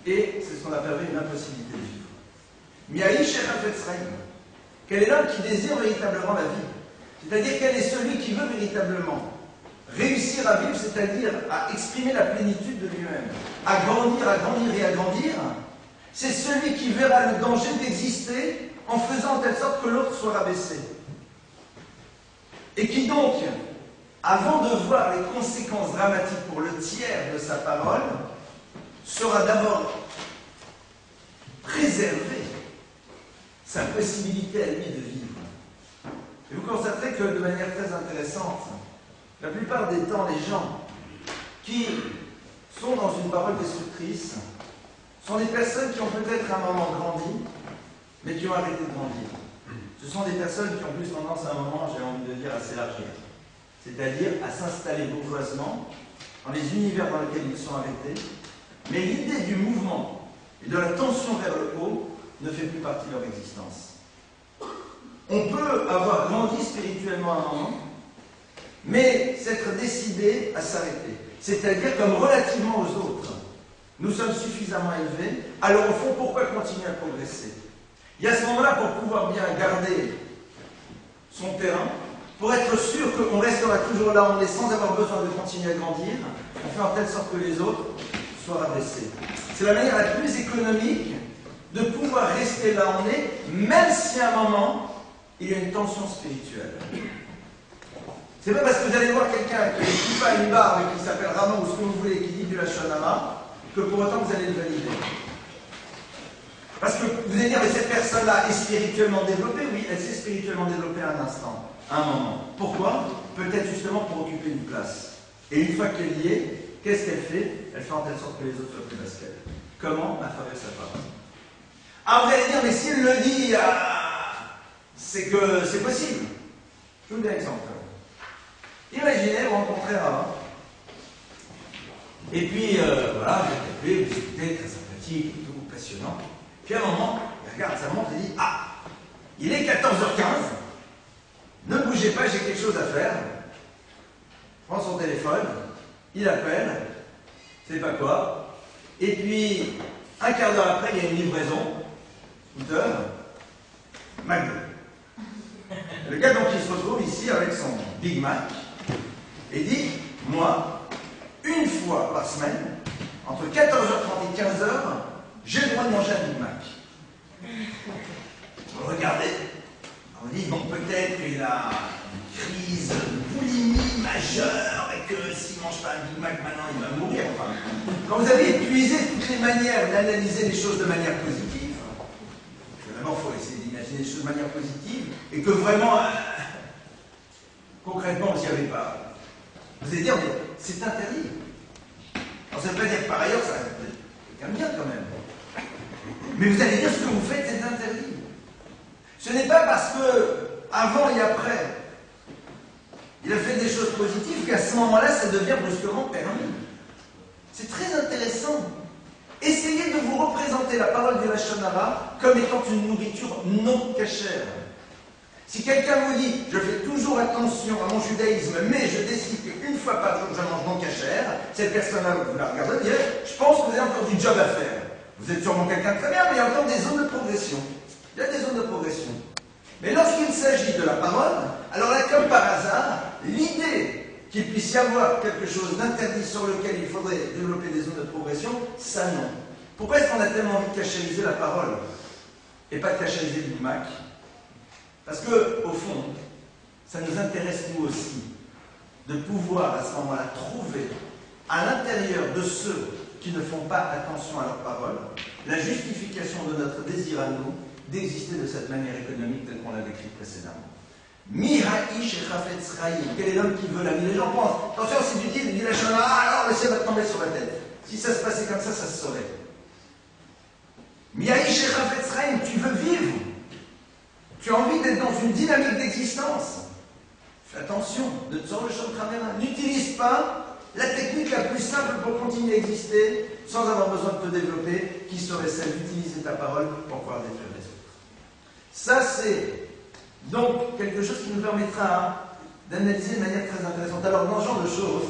et c'est ce qu'on appelle une impossibilité de vivre. Miaï Shechafetzraïm, quel est l'homme qui désire véritablement la vie? C'est-à-dire quel est celui qui veut véritablement réussir à vivre, c'est-à-dire à exprimer la plénitude de lui-même, à grandir et à grandir, c'est celui qui verra le danger d'exister en faisant en telle sorte que l'autre soit rabaissé. Et qui donc, avant de voir les conséquences dramatiques pour le tiers de sa parole, sera d'abord préserver sa possibilité à lui de vivre. Et vous constaterez que de manière très intéressante, la plupart des temps, les gens qui sont dans une parole destructrice sont des personnes qui ont peut-être à un moment grandi, mais qui ont arrêté de grandir. Ce sont des personnes qui ont plus tendance à un moment, j'ai envie de dire, à s'élargir. C'est-à-dire à s'installer bourgeoisement dans les univers dans lesquels ils sont arrêtés, mais l'idée du mouvement et de la tension vers le haut ne fait plus partie de leur existence. On peut avoir grandi spirituellement à un moment, mais s'être décidé à s'arrêter. C'est-à-dire comme relativement aux autres, nous sommes suffisamment élevés, alors au fond, pourquoi continuer à progresser? Et à ce moment-là, pour pouvoir bien garder son terrain, pour être sûr qu'on restera toujours là où on est sans avoir besoin de continuer à grandir, on fait en telle sorte que les autres soient rabaissés. C'est la manière la plus économique de pouvoir rester là où on est, même si à un moment, il y a une tension spirituelle. C'est pas parce que vous allez voir quelqu'un qui a une barbe et qui s'appelle Ramon ou ce que vous voulez, qui dit du Lachon Hara, que pour autant vous allez le valider. Parce que vous allez dire, mais cette personne-là est spirituellement développée. Oui, elle s'est spirituellement développée à un instant, à un moment. Pourquoi? Peut-être justement pour occuper une place. Et une fois qu'elle y est, qu'est-ce qu'elle fait? Elle fait en telle sorte que les autres soient plus basses qu'elle. Comment? À travers sa parole. Ah, vous allez dire, mais s'il le dit, c'est que c'est possible. Je vous donne un exemple. Imaginez, vous rencontrez Rav. Et puis, voilà, vous êtes appelé, vous écoutez, très sympathique, tout, passionnant. Puis à un moment, il regarde sa montre et dit, ah, il est 14h15, ne bougez pas, j'ai quelque chose à faire. Il prend son téléphone, il appelle, je ne sais pas quoi, et puis, un quart d'heure après, il y a une livraison, scooter, McDo. Le gars donc il se retrouve ici avec son Big Mac et dit, moi, une fois par semaine, entre 14h30 et 15h, j'ai le droit de manger un Big Mac. Vous regardez, on dit, bon, peut-être qu'il a une crise de boulimie majeure et que s'il ne mange pas un Big Mac maintenant, il va mourir. Enfin, quand vous avez épuisé toutes les manières d'analyser les choses de manière positive, d'abord, il faut essayer d'imaginer les choses de manière positive et que vraiment, concrètement, vous n'y avez pas. Vous allez dire, mais c'est interdit. Alors, ça ne veut pas dire que par ailleurs, ça quelqu'un bien quand même. Mais vous allez dire ce que vous faites, c'est interdit. Ce n'est pas parce que, avant et après, il a fait des choses positives qu'à ce moment-là, ça devient brusquement permis. C'est très intéressant. Essayez de vous représenter la parole du Lachon Hara comme étant une nourriture non cachère. Si quelqu'un vous dit, je fais toujours attention à mon judaïsme, mais je décide qu'une fois par jour je mange non cachère, cette personne-là, vous la regardez, vous direz, je pense que vous avez encore du job à faire. Vous êtes sûrement quelqu'un de très bien, mais il y a encore des zones de progression. Il y a des zones de progression. Mais lorsqu'il s'agit de la parole, alors là, comme par hasard, l'idée qu'il puisse y avoir quelque chose d'interdit sur lequel il faudrait développer des zones de progression, ça non. Pourquoi est-ce qu'on a tellement envie de cachériser la parole et pas de cachériser le Big Mac? Parce que, au fond, ça nous intéresse nous aussi de pouvoir à ce moment-là trouver à l'intérieur de ceux qui ne font pas attention à leurs paroles la justification de notre désir à nous d'exister de cette manière économique telle qu'on l'a décrite précédemment. Miraïch et Chafetz Chaim. Quel est l'homme qui veut la vie? Les gens pensent, attention, si tu dis la Lachon Hara, alors le ciel va te tomber sur la tête. Si ça se passait comme ça se saurait. Miraïch et Chafetz Chaim, tu veux vivre. Tu as envie d'être dans une dynamique d'existence. Fais attention, ne te sors le champ de caméra. N'utilise pas la technique la plus simple pour continuer à exister sans avoir besoin de te développer, qui serait celle d'utiliser ta parole pour pouvoir détruire les autres. Ça, c'est donc quelque chose qui nous permettra d'analyser de manière très intéressante. Alors, dans ce genre de choses,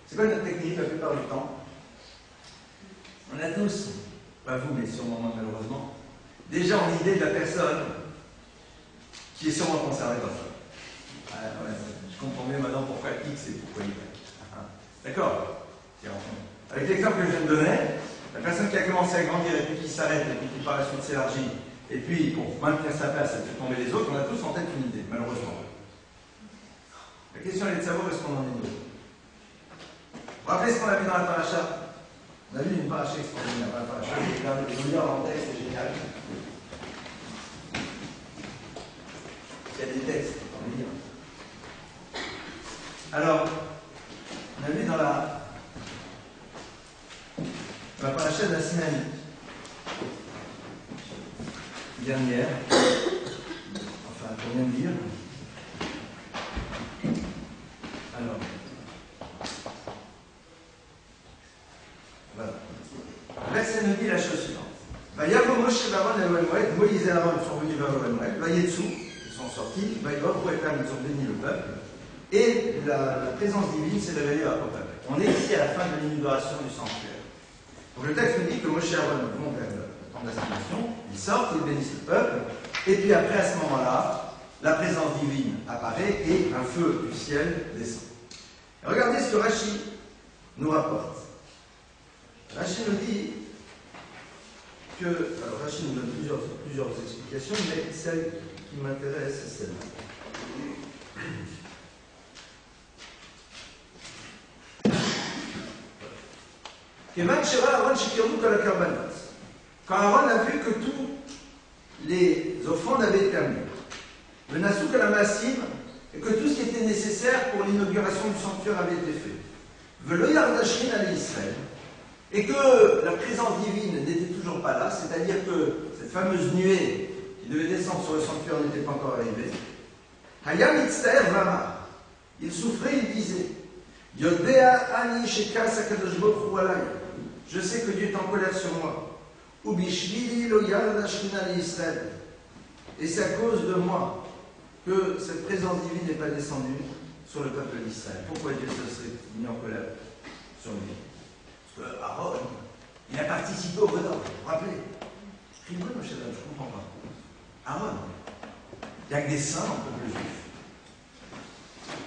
c'est quoi notre technique la plupart du temps? On a tous, pas vous, mais sûrement moi malheureusement, déjà en idée de la personne qui est sûrement concernée par ça. Ouais, je comprends mieux maintenant pourquoi X et pourquoi Y. D'accord? Avec l'exemple que je viens de donner, la personne qui a commencé à grandir et puis qui s'arrête et puis qui par la suite s'élargit, et puis pour maintenir sa place, elle fait tomber les autres, on a tous en tête une idée, malheureusement. La question est de savoir est-ce qu'on en est deux. Vous vous rappelez ce qu'on a vu dans la paracha? On a vu une paracha extraordinaire dans la paracha, je vais vous lire en texte, c'est génial. Il y a des textes, on les lire. Alors, on a vu dans la paracha de la semaine dernière, enfin, qu'on vient de lire. Alors, voilà. Le verset nous dit la chose suivante. Vayavo Moshe Aaron et Moed, Moïse et Aaron sont venus vers Moed, Vayetsu, ils sont sortis, Vayavo et Etam, ils ont béni le peuple, et la présence divine s'est révélée au peuple. On est ici à la fin de l'inauguration du sanctuaire. Donc le texte nous dit que Moshe et Aaron vont vers le temple. d'assignation, ils sortent, ils bénissent le peuple, et puis après, à ce moment-là, la présence divine apparaît et un feu du ciel descend. Et regardez ce que Rachi nous rapporte. Rachi nous dit que, alors Rachi nous donne plusieurs explications, mais celle qui m'intéresse, c'est celle-là. Quand Aaron a vu que tous les offrandes avaient été amenées, le Nasouk à la Massim, et que tout ce qui était nécessaire pour l'inauguration du sanctuaire avait été fait. Velo Yardashrin à Israël, et que la présence divine n'était toujours pas là, c'est-à-dire que cette fameuse nuée qui devait descendre sur le sanctuaire n'était pas encore arrivée. Hayam Itztaer Vamar, il souffrait, il disait, Yodea Ani Shekas Akadosh Baruch Hu Alay, je sais que Dieu est en colère sur moi. Ubishvili Lo Yardashrin à Israël, et c'est à cause de moi que cette présence divine n'est pas descendue sur le peuple d'Israël. Pourquoi Dieu se serait mis en colère sur lui? Parce que Aaron, il a participé au Voda, vous vous rappelez? Je ne comprends pas. Aaron, il n'y a que des saints dans le peuple juif.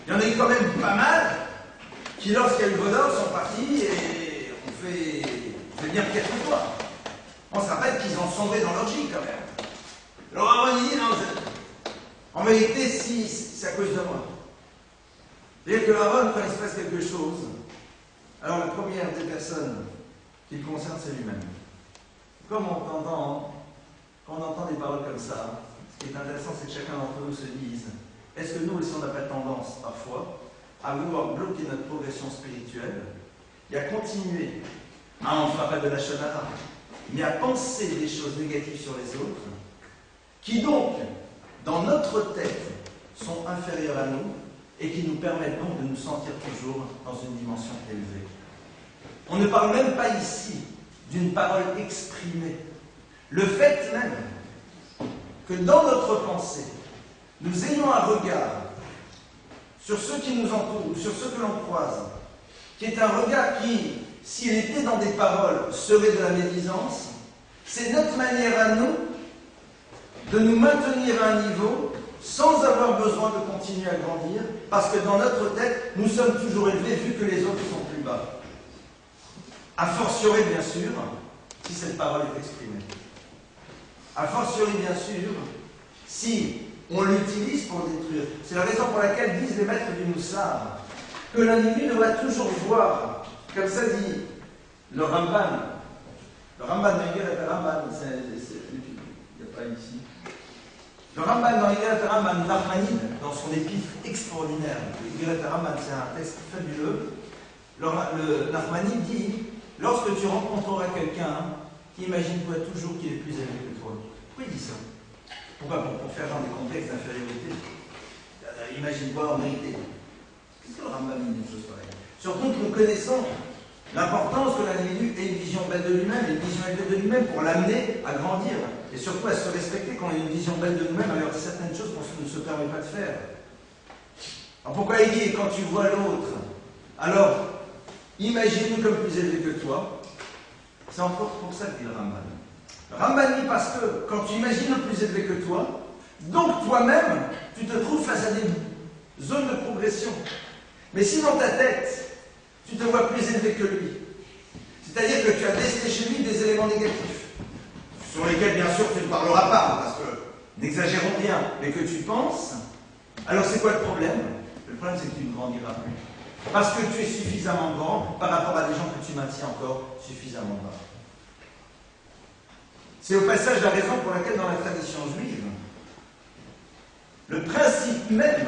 Il y en a eu quand même pas mal qui, lorsqu'il y a eu le Voda, sont partis et on fait bien pire que toi. On se rappelle qu'ils ont sombré dans l'orgie quand même. Alors Aaron, il dit non, en vérité, si, c'est à cause de moi. C'est-à-dire que Aaron, quand il se passe quelque chose, alors la première des personnes qui le concerne, c'est lui-même. Comme quand on entend des paroles comme ça, ce qui est intéressant, c'est que chacun d'entre nous se dise, est-ce que nous aussi on n'a pas tendance, parfois, à vouloir bloquer notre progression spirituelle et à continuer, on ne fera pas de la shonara, mais à penser des choses négatives sur les autres, qui donc, dans notre tête, sont inférieures à nous et qui nous permettent donc de nous sentir toujours dans une dimension élevée. On ne parle même pas ici d'une parole exprimée. Le fait même que dans notre pensée, nous ayons un regard sur ceux qui nous entourent ou sur ceux que l'on croise, qui est un regard qui, s'il était dans des paroles, serait de la médisance, c'est notre manière à nous de nous maintenir à un niveau sans avoir besoin de continuer à grandir, parce que dans notre tête, nous sommes toujours élevés vu que les autres sont plus bas. A fortiori, bien sûr, si cette parole est exprimée. A fortiori, bien sûr, si on l'utilise pour détruire. C'est la raison pour laquelle disent les maîtres du Moussar que l'individu doit toujours voir, comme ça dit le Ramban. Le Ramban, il n'y a pas ici. Le Ramban dans Yirat Ramban Nachmanide, dans son épître extraordinaire, Yirat Ramban, c'est un texte fabuleux. Le Nachmanide dit, lorsque tu rencontreras quelqu'un, imagine-toi toujours qu'il est plus élevé que toi. Pourquoi il dit ça? Pourquoi? Pour faire genre des contextes d'infériorité. Imagine-toi en vérité. Qu'est-ce que le Rambam dit une chose pareille? Surtout que nous connaissons l'importance que l'individu ait une vision belle de lui-même, une vision élevée de lui-même pour l'amener à grandir et surtout à se respecter quand il a une vision belle de nous-mêmes, alors certaines choses qu'on ne se permet pas de faire. Alors pourquoi il dit quand tu vois l'autre, alors imagine-nous comme plus élevé que toi? C'est encore pour ça que dit le Rambam. Le Rambam dit parce que quand tu imagines le plus élevé que toi, donc toi-même, tu te trouves face à des zones de progression. Mais si dans ta tête, tu te vois plus élevé que lui, c'est-à-dire que tu as décelé chez lui des éléments négatifs, sur lesquels bien sûr tu ne parleras pas, parce que n'exagérons rien, mais que tu penses, alors c'est quoi le problème? Le problème c'est que tu ne grandiras plus. Parce que tu es suffisamment grand par rapport à des gens que tu maintiens encore suffisamment bas. C'est au passage la raison pour laquelle dans la tradition juive, le principe même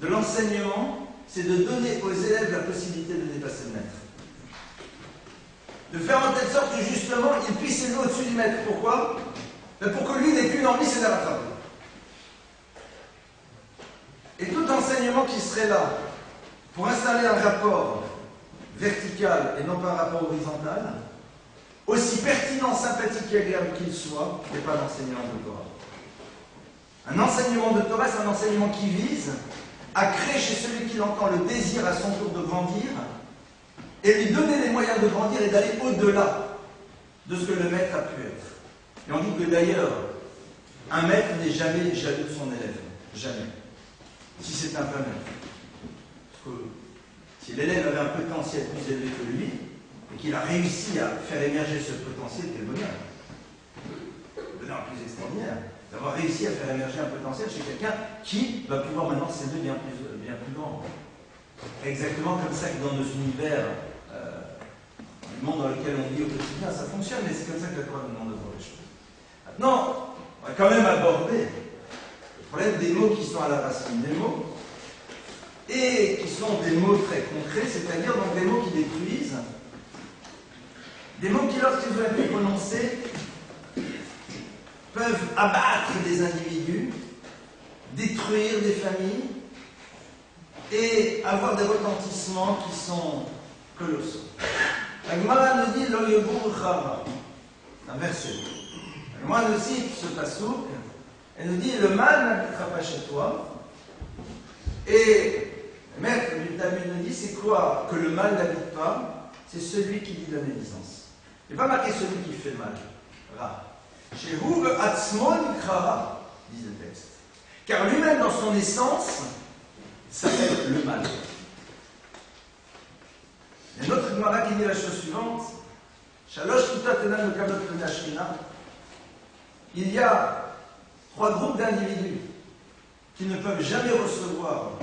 de l'enseignement, c'est de donner aux élèves la possibilité de dépasser le maître. De faire en telle sorte que justement, il puisse s'élever au-dessus du maître. Pourquoi? Pour que lui n'ait qu'une envie, c'est de la rattraper. Et tout enseignement qui serait là pour installer un rapport vertical et non pas un rapport horizontal, aussi pertinent, sympathique et agréable qu'il soit, n'est pas l'enseignement de Torah. Un enseignement de Torah, c'est un enseignement qui vise à créer chez celui qui l'entend le désir à son tour de grandir et lui donner les moyens de grandir et d'aller au-delà. de ce que le maître a pu être. Et on dit que d'ailleurs, un maître n'est jamais jaloux de son élève. Jamais. Si c'est un vrai maître. Parce que si l'élève avait un potentiel plus élevé que lui, et qu'il a réussi à faire émerger ce potentiel, quel bonheur. Le bonheur le plus extraordinaire, d'avoir réussi à faire émerger un potentiel chez quelqu'un qui va pouvoir maintenant s'élever bien plus grand. Exactement comme ça que dans nos univers, le monde dans lequel on vit au quotidien, ça fonctionne, mais c'est comme ça que la Torah nous demande de voir les choses. Maintenant, on va quand même aborder le problème des mots qui sont à la racine des mots, et qui sont des mots très concrets, c'est-à-dire donc des mots qui détruisent, des mots qui, lorsqu'ils ont été prononcés, peuvent abattre des individus, détruire des familles, et avoir des retentissements qui sont colossaux. La Gemara nous dit Lo Yobur Chara, un verset. La Gemara nous cite ce passouk, elle nous dit le mal n'habitera pas chez toi. Et le maître du Talmud nous dit c'est quoi que le mal n'habite pas? C'est celui qui dit la médisance. Il n'est pas marqué celui qui fait mal. Ra. Chez Hug Atzmon Krara, dit le texte. Car lui-même dans son essence s'appelle le mal. Il y a une autre Gemara qui dit la chose suivante. Shalosh Kitot Enam Mekamot Pnei Shekhinah. Il y a 3 groupes d'individus qui ne peuvent jamais recevoir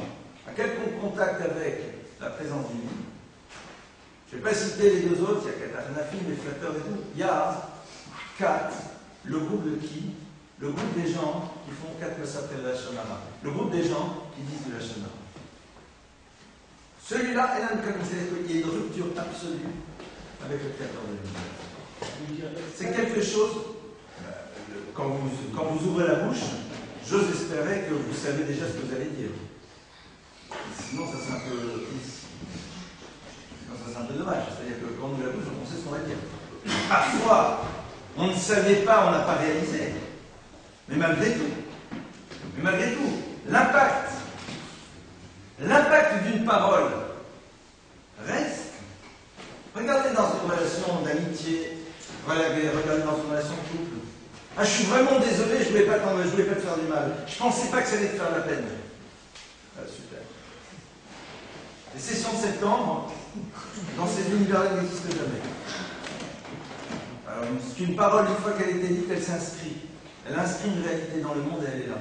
un quelconque contact avec la présence divine. Je ne vais pas citer les 2 autres, il y a Katarnafim, les flatteurs et tout. Il y a 4, le groupe de qui? Le groupe des gens qui font 4 Masat de la Shonara. Le groupe des gens qui disent de la Shonara. Celui-là, il y a une rupture absolue avec le Créateur de l'univers. C'est quelque chose, quand vous ouvrez la bouche, j'ose espérer que vous savez déjà ce que vous allez dire. Sinon, ça c'est un peu dommage. C'est-à-dire que quand on ouvre la bouche, on sait ce qu'on va dire. Parfois, on ne savait pas, on n'a pas réalisé. Mais malgré tout, l'impact d'une parole reste. Regardez dans une relation d'amitié, regardez dans une relation de couple. Ah, je suis vraiment désolé, je ne voulais pas te faire du mal. Je ne pensais pas que ça allait te faire la peine. Ah, super. Les sessions de septembre, dans ces univers-là, n'existent jamais. Alors, une parole, une fois qu'elle a été dite, elle s'inscrit. Elle inscrit une réalité dans le monde et elle est là.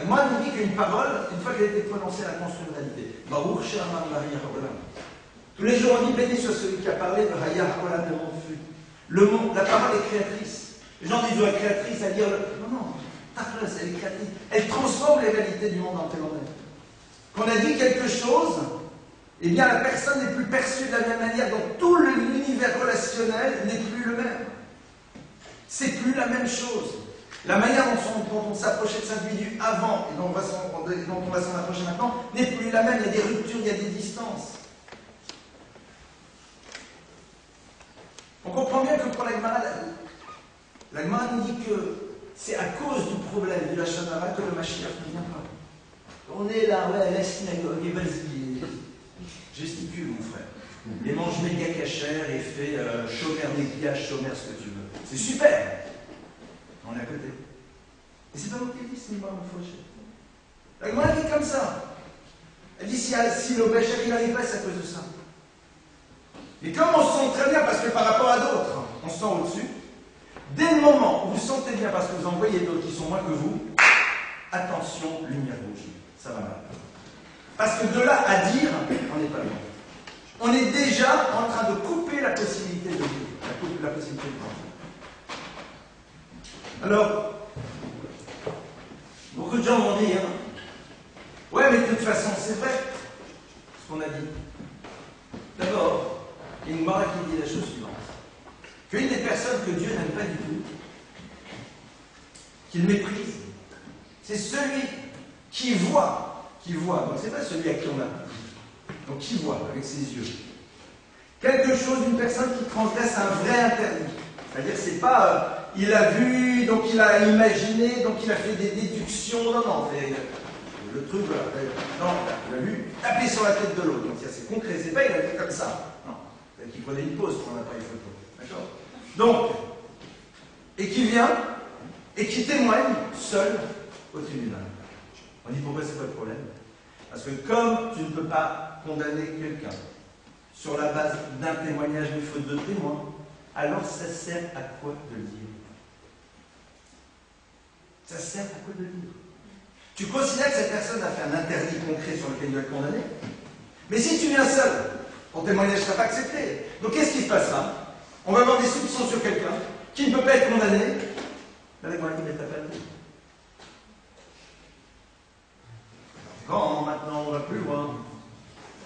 Moi, je nous dit qu'une parole, une fois qu'elle a été prononcée, elle a construit une réalité. Baruch She'amar Maria Haolam. Tous les jours, on dit béni soit celui qui a parlé de Raya Haolam, le monde fut. La parole est créatrice. Les gens disent ouais, créatrice, à dire non, elle est créatrice. Elle transforme les réalités du monde dans lequel on est. Qu'on a dit quelque chose, eh bien la personne n'est plus perçue de la même manière, donc tout l'univers relationnel n'est plus le même. C'est plus la même chose. La manière dont on s'approchait de cet individu avant et dont on va s'en approcher maintenant n'est plus la même. Il y a des ruptures, il y a des distances. On comprend bien que pour la Gemara nous dit que c'est à cause du problème de la Shonara que le Mashiach ne vient pas. On est là, ouais, la synagogue, et vas-y, gesticule, mon frère. Et mange méga cachère et fait chômeur négligage, chômeur, ce que tu veux. C'est super. On est à côté. Et c'est pas moi qui dis, c'est moi, mon fauché. La Gemara dit comme ça. Elle dit si le Bécher il n'arrive pas, c'est à cause de ça. Et comme on se sent très bien, parce que par rapport à d'autres, on se sent au-dessus, dès le moment où vous vous sentez bien parce que vous en voyez d'autres qui sont moins que vous, attention, lumière rouge, ça va mal. Parce que de là à dire, on n'est pas loin. On est déjà en train de couper la possibilité de vivre, la possibilité de vivre. Alors, beaucoup de gens vont dire, ouais, mais de toute façon, c'est vrai, ce qu'on a dit. D'abord, il y a une Gemara qui dit la chose suivante. Qu'une des personnes que Dieu n'aime pas du tout, qu'il méprise, c'est celui qui voit, donc c'est pas celui à qui on a pris, donc qui voit avec ses yeux. Quelque chose d'une personne qui transgresse un vrai interdit. C'est-à-dire, c'est pas il a vu, donc il a imaginé, donc il a fait des déductions. Non, le truc, voilà. Non, il a vu taper sur la tête de l'autre. Donc c'est concret, c'est pas il a fait comme ça. Non. C'est qu'il prenait une pause pour un appareil photo. D'accord? Donc, et qui vient et qui témoigne seul au tribunal. On dit pourquoi c'est pas le problème? Parce que comme tu ne peux pas condamner quelqu'un sur la base d'un témoignage mais faute de témoin, alors ça sert à quoi de le dire? Ça sert à quoi de le dire? Tu considères que cette personne a fait un interdit concret sur lequel il doit être condamné? Mais si tu viens seul, ton témoignage ne sera pas accepté. Donc qu'est-ce qui se passera? On va avoir des soupçons sur quelqu'un qui ne peut pas être condamné. Avec moi, il n'est pas le dire. Quand maintenant on va plus loin.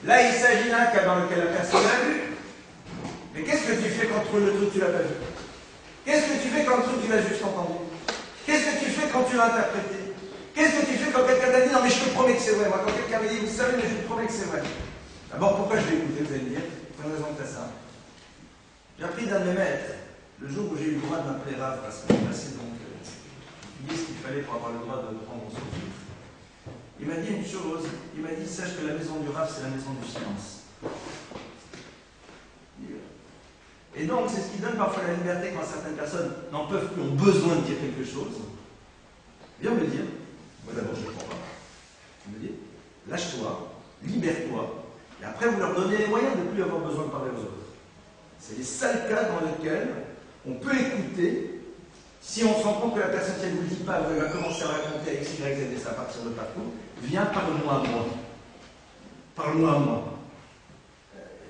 Là, il s'agit d'un cas dans lequel la personne l'a vu. Mais qu'est-ce que tu fais quand le truc tu l'as pas vu? Qu'est-ce que tu fais quand le truc tu l'as juste entendu? Qu'est-ce que tu fais quand tu l'as interprété? Qu'est-ce que tu fais quand quelqu'un t'a dit non mais je te promets que c'est vrai? Moi quand quelqu'un me dit vous savez mais je te promets que c'est vrai. D'abord pourquoi je l'ai écouté, vous allez me dire? Pour une raison que t'as ça. J'ai appris d'un de mes maîtres, le jour où j'ai eu le droit de m'appeler Rav, parce que j'ai passé donc étudier ce qu'il fallait pour avoir le droit de prendre son titre. Il m'a dit une chose, il m'a dit sache que la maison du Rav c'est la maison du silence. Et donc, c'est ce qui donne parfois la liberté quand certaines personnes n'en peuvent plus, ont besoin de dire quelque chose. Viens me le dire. Moi d'abord, je ne comprends pas. Je me dis, lâche-toi, libère-toi, et après vous leur donnez les moyens de ne plus avoir besoin de parler aux autres. C'est les seuls cas dans lesquels on peut écouter. Si on se rend compte que la personne qui ne vous le dit pas, elle va commencer à raconter avec X, Y, Z, et ça à partir de partout, viens, parle-moi à moi. Parle-moi à moi.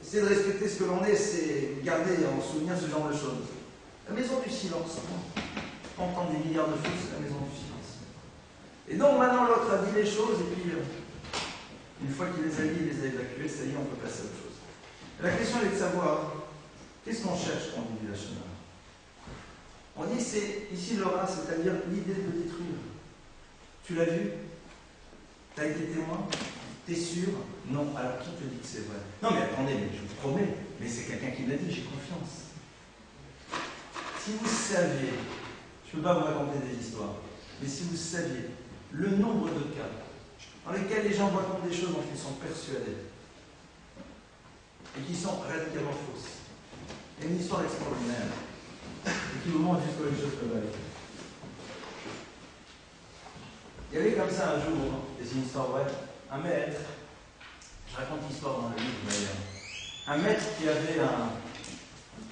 C'est de respecter ce que l'on est, c'est garder en souvenir ce genre de choses. La maison du silence. On entend des milliards de fois, c'est la maison du silence. Et donc maintenant l'autre a dit les choses, et puis une fois qu'il les a dit, il les a évacuées, ça y est, on peut passer à autre chose. La question est de savoir, qu'est-ce qu'on cherche quand on dit la Shema? On dit c'est ici l'aura, c'est-à-dire l'idée de le détruire. Tu l'as vu? Tu as été témoin? T'es sûr? Non. Alors qui te dit que c'est vrai? Non mais attendez, mais je vous promets, mais c'est quelqu'un qui l'a dit, j'ai confiance. Si vous saviez, je ne peux pas vous raconter des histoires, mais si vous saviez le nombre de cas dans lesquels les gens racontent des choses dont ils sont persuadés et qui sont radicalement fausses. Il y a une histoire extraordinaire et qui vous montre jusqu'où les choses peuvent aller. Il y avait comme ça un jour, et c'est une histoire vraie, un maître, je raconte l'histoire dans le livre d'ailleurs, un maître qui avait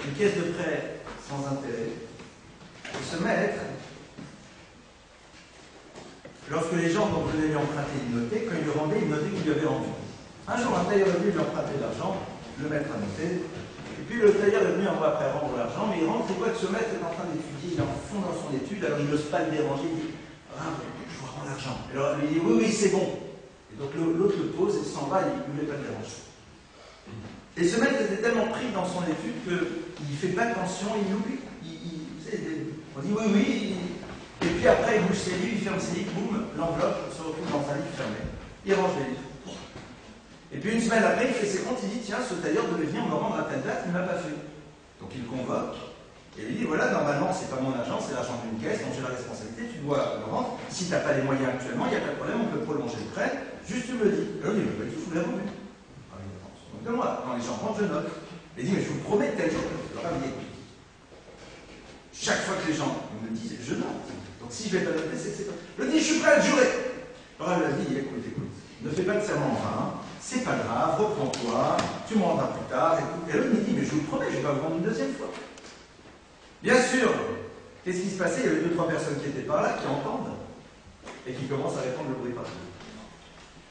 une caisse de prêt sans intérêt. Et ce maître, lorsque les gens venaient lui emprunter, il notait, quand il lui rendait, il notait qu'il lui avait rendu. Un jour, un tailleur est venu lui emprunter de l'argent, le maître a noté, et puis le tailleur est venu un mois après rendre l'argent, mais il rentre, il voit que ce maître est en train d'étudier, il est en fond dans son étude, alors il n'ose pas le déranger, il dit ah, je vous rends l'argent. Alors lui dit oui, c'est bon. Et donc l'autre le pose et s'en va, il ne voulait pas le déranger. Et ce maître était tellement pris dans son étude qu'il ne fait pas attention, il oublie. On dit oui, et puis après il bouge ses livres, il ferme ses livres, boum, l'enveloppe se retrouve dans un livre fermé. Il range les livres. Et puis une semaine après, il fait ses comptes, il dit tiens, ce tailleur devait venir me rendre à telle date, il ne l'a pas fait. Donc il le convoque, et il dit voilà, normalement, c'est pas mon argent, c'est l'argent d'une caisse, donc j'ai la responsabilité, tu dois le rendre. Si tu n'as pas les moyens actuellement, il n'y a pas de problème, on peut prolonger le prêt, juste tu me le dis. Alors il dit pas du tout, je vous l'ai rendu. Ah, il pense de moi, quand les gens rentrent, je note. Il dit mais je vous promets tel jour, alors il dit chaque fois que les gens me disent, je note. Donc si je ne vais pas noter, c'est pas. Je dis, je suis prêt à te jurer. Alors elle a dit, écoute, ne fais pas de serment en vain, c'est pas grave, reprends-toi, tu me rendras plus tard. Et l'autre me dit, mais je vous le promets, je vais pas vous rendre une deuxième fois. Bien sûr, qu'est-ce qui se passait? Il y avait 2-3 personnes qui étaient par là, qui entendent, et qui commencent à répondre le bruit partout.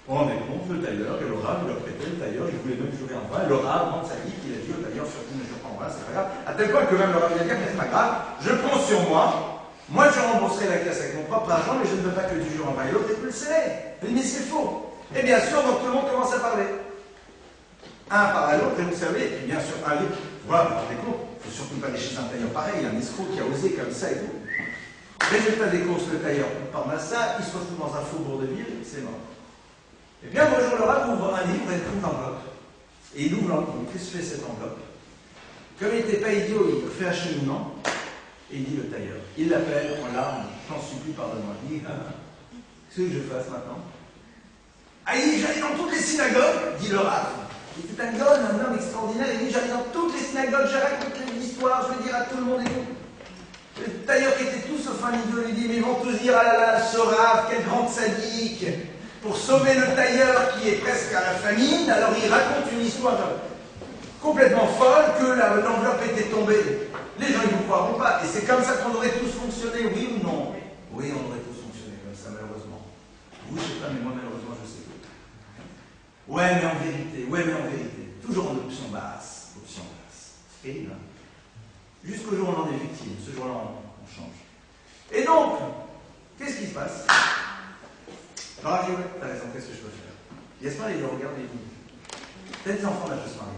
On en est compte, le tailleur, et le rab, il leur prêtait le tailleur, il voulait même jurer en vain, le rab rentre sa vie, il a dit au tailleur, surtout ne jure pas en vain, c'est pas grave, à tel point que même le rab il a dit, mais c'est pas grave, je prends sur moi je rembourserai la caisse avec mon propre argent, mais je ne veux pas que tu jures en vain. Et l'autre est plus serré, il dit, mais c'est faux. Et bien sûr, donc tout le monde commence à parler. Un par à l'autre, et vous savez, et puis bien sûr, allez, voilà, vous rendez compte, il ne faut surtout pas aller chez un tailleur pareil, un escroc qui a osé comme ça et tout. Résultat des courses, le tailleur part ça, il se retrouve dans un faubourg de ville, c'est mort. Et bien, un jour, le rab ouvre un livre et trouve l'enveloppe. Et il ouvre l'enveloppe. Qu'est-ce que fait cette enveloppe? Comme il n'était pas idiot, il fait un cheminement. Et il dit le tailleur. Il l'appelle en larmes. J'en supplie, pardonne-moi. Il dit qu'est-ce que je fasse maintenant? Ah, il dit j'allais dans toutes les synagogues, dit le rab. Il était un homme extraordinaire. Il dit j'allais dans toutes les synagogues, je raconte histoire, je veux dire à tout le monde, le tailleur qui était tout sauf un idiot lui dit, mais ils vont tous dire, ah là là, Sorave, quelle grande sadique, pour sauver le tailleur qui est presque à la famine. Alors il raconte une histoire complètement folle, que l'enveloppe était tombée. Les gens, ils ne vous croiront pas. Et c'est comme ça qu'on aurait tous fonctionné, oui ou non? Oui, on aurait tous fonctionné comme ça, malheureusement. Vous, je ne sais pas, mais moi, malheureusement, je sais. Ouais, mais en vérité. Toujours en option basse. C'est terrible, hein? Jusqu'au jour où on en est victime. Ce jour-là, on change. Et donc, qu'est-ce qui se passe? Alors, il dit, ouais, t'as raison, qu'est-ce que je peux faire? Yasmin, il le regarde et il dit, t'as des enfants là, je se marie.